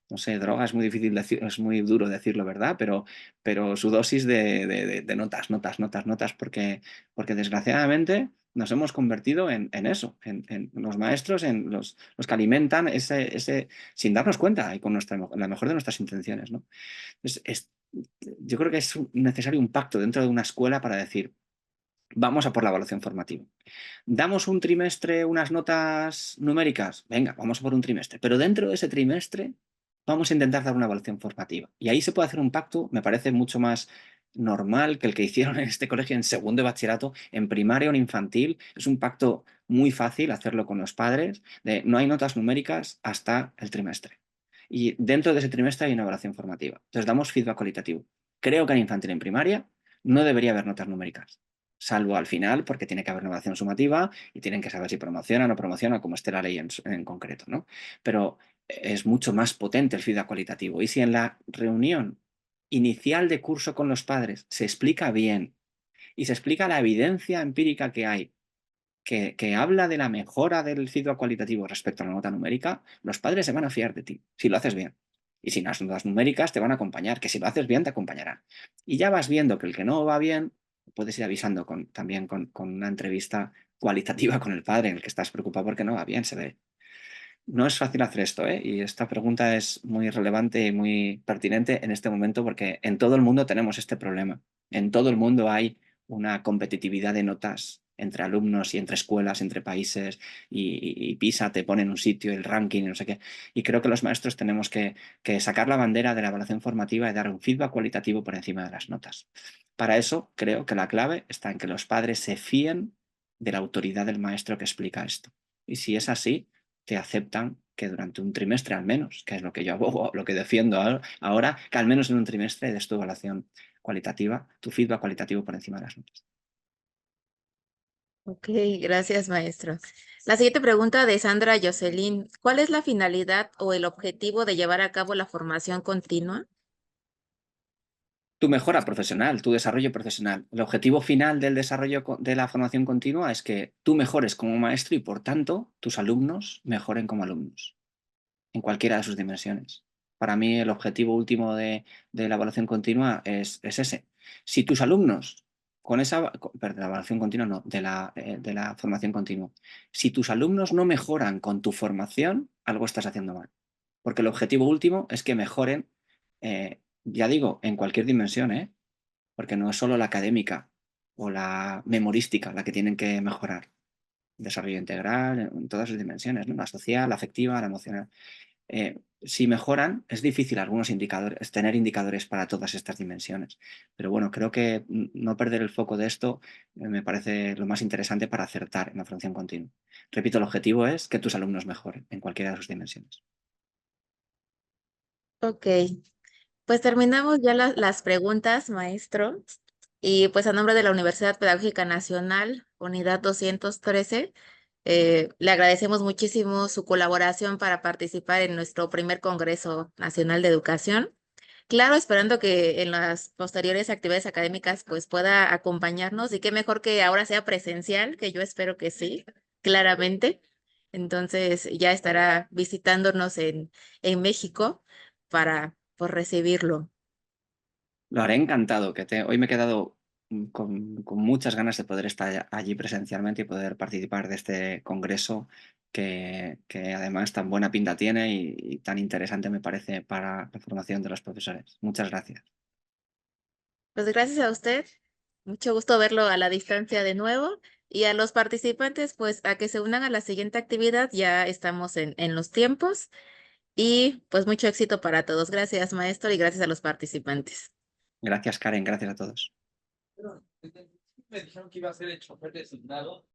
no sé, droga, es muy difícil decir, es muy duro decirlo, ¿verdad? Pero su dosis de notas, porque desgraciadamente nos hemos convertido en eso, en los maestros, en los que alimentan ese sin darnos cuenta y con la mejor de nuestras intenciones, ¿no? Yo creo que es necesario un pacto dentro de una escuela para decir, vamos a por la evaluación formativa. ¿Damos un trimestre unas notas numéricas? Venga, vamos a por un trimestre. Pero dentro de ese trimestre vamos a intentar dar una evaluación formativa. Y ahí se puede hacer un pacto, me parece mucho más normal que el que hicieron en este colegio en segundo de bachillerato, en primaria o en infantil. Es un pacto muy fácil hacerlo con los padres, de no hay notas numéricas hasta el trimestre. Y dentro de ese trimestre hay una evaluación formativa. Entonces damos feedback cualitativo. Creo que en infantil y en primaria no debería haber notas numéricas, salvo al final, porque tiene que haber una evaluación sumativa y tienen que saber si promocionan o no promocionan, como esté la ley en concreto, ¿no? Pero es mucho más potente el feedback cualitativo. Y si en la reunión inicial de curso con los padres se explica bien y se explica la evidencia empírica que hay, que habla de la mejora del feedback cualitativo respecto a la nota numérica, los padres se van a fiar de ti, si lo haces bien. Y si las notas numéricas te van a acompañar, que si lo haces bien te acompañarán. Y ya vas viendo que el que no va bien, puedes ir avisando también con una entrevista cualitativa con el padre en el que estás preocupado porque no va bien, se ve. No es fácil hacer esto, ¿eh? Y esta pregunta es muy relevante y muy pertinente en este momento porque en todo el mundo tenemos este problema. En todo el mundo hay una competitividad de notas entre alumnos y entre escuelas, entre países, y PISA te pone en un sitio, el ranking, y no sé qué. Y creo que los maestros tenemos que sacar la bandera de la evaluación formativa y dar un feedback cualitativo por encima de las notas. Para eso creo que la clave está en que los padres se fíen de la autoridad del maestro que explica esto. Y si es así, te aceptan que durante un trimestre al menos, que es lo que yo abogo, lo que defiendo ahora, que al menos en un trimestre des tu evaluación cualitativa, tu feedback cualitativo por encima de las notas. Ok, gracias, maestro. La siguiente pregunta de Sandra Jocelyn. ¿Cuál es la finalidad o el objetivo de llevar a cabo la formación continua? Tu mejora profesional, tu desarrollo profesional. El objetivo final del desarrollo de la formación continua es que tú mejores como maestro y, por tanto, tus alumnos mejoren como alumnos, en cualquiera de sus dimensiones. Para mí, el objetivo último de la evaluación continua es ese. Si tus alumnos, perdón, la evaluación continua no, de la formación continua, si tus alumnos no mejoran con tu formación, algo estás haciendo mal. Porque el objetivo último es que mejoren, ya digo, en cualquier dimensión, porque no es solo la académica o la memorística la que tienen que mejorar. Desarrollo integral en todas sus dimensiones, ¿no? La social, la afectiva, la emocional. Si mejoran, es difícil algunos indicadores, tener indicadores para todas estas dimensiones. Pero bueno, creo que no perder el foco de esto me parece lo más interesante para acertar en la formación continua. Repito, el objetivo es que tus alumnos mejoren en cualquiera de sus dimensiones. Ok, pues terminamos ya las preguntas, maestro. Y pues a nombre de la Universidad Pedagógica Nacional, Unidad 213, le agradecemos muchísimo su colaboración para participar en nuestro primer Congreso Nacional de Educación. Claro, esperando que en las posteriores actividades académicas pues pueda acompañarnos y qué mejor que ahora sea presencial, que yo espero que sí, claramente. Entonces ya estará visitándonos en México para pues, recibirlo. Lo haré encantado, hoy me he quedado con muchas ganas de poder estar allí presencialmente y poder participar de este congreso que además tan buena pinta tiene y tan interesante me parece para la formación de los profesores. Muchas gracias. Pues gracias a usted, mucho gusto verlo a la distancia de nuevo y a los participantes pues a que se unan a la siguiente actividad, ya estamos en los tiempos y pues mucho éxito para todos. Gracias maestro y gracias a los participantes. Gracias, Karen. Gracias a todos. Me dijeron que iba a ser el chofer designado.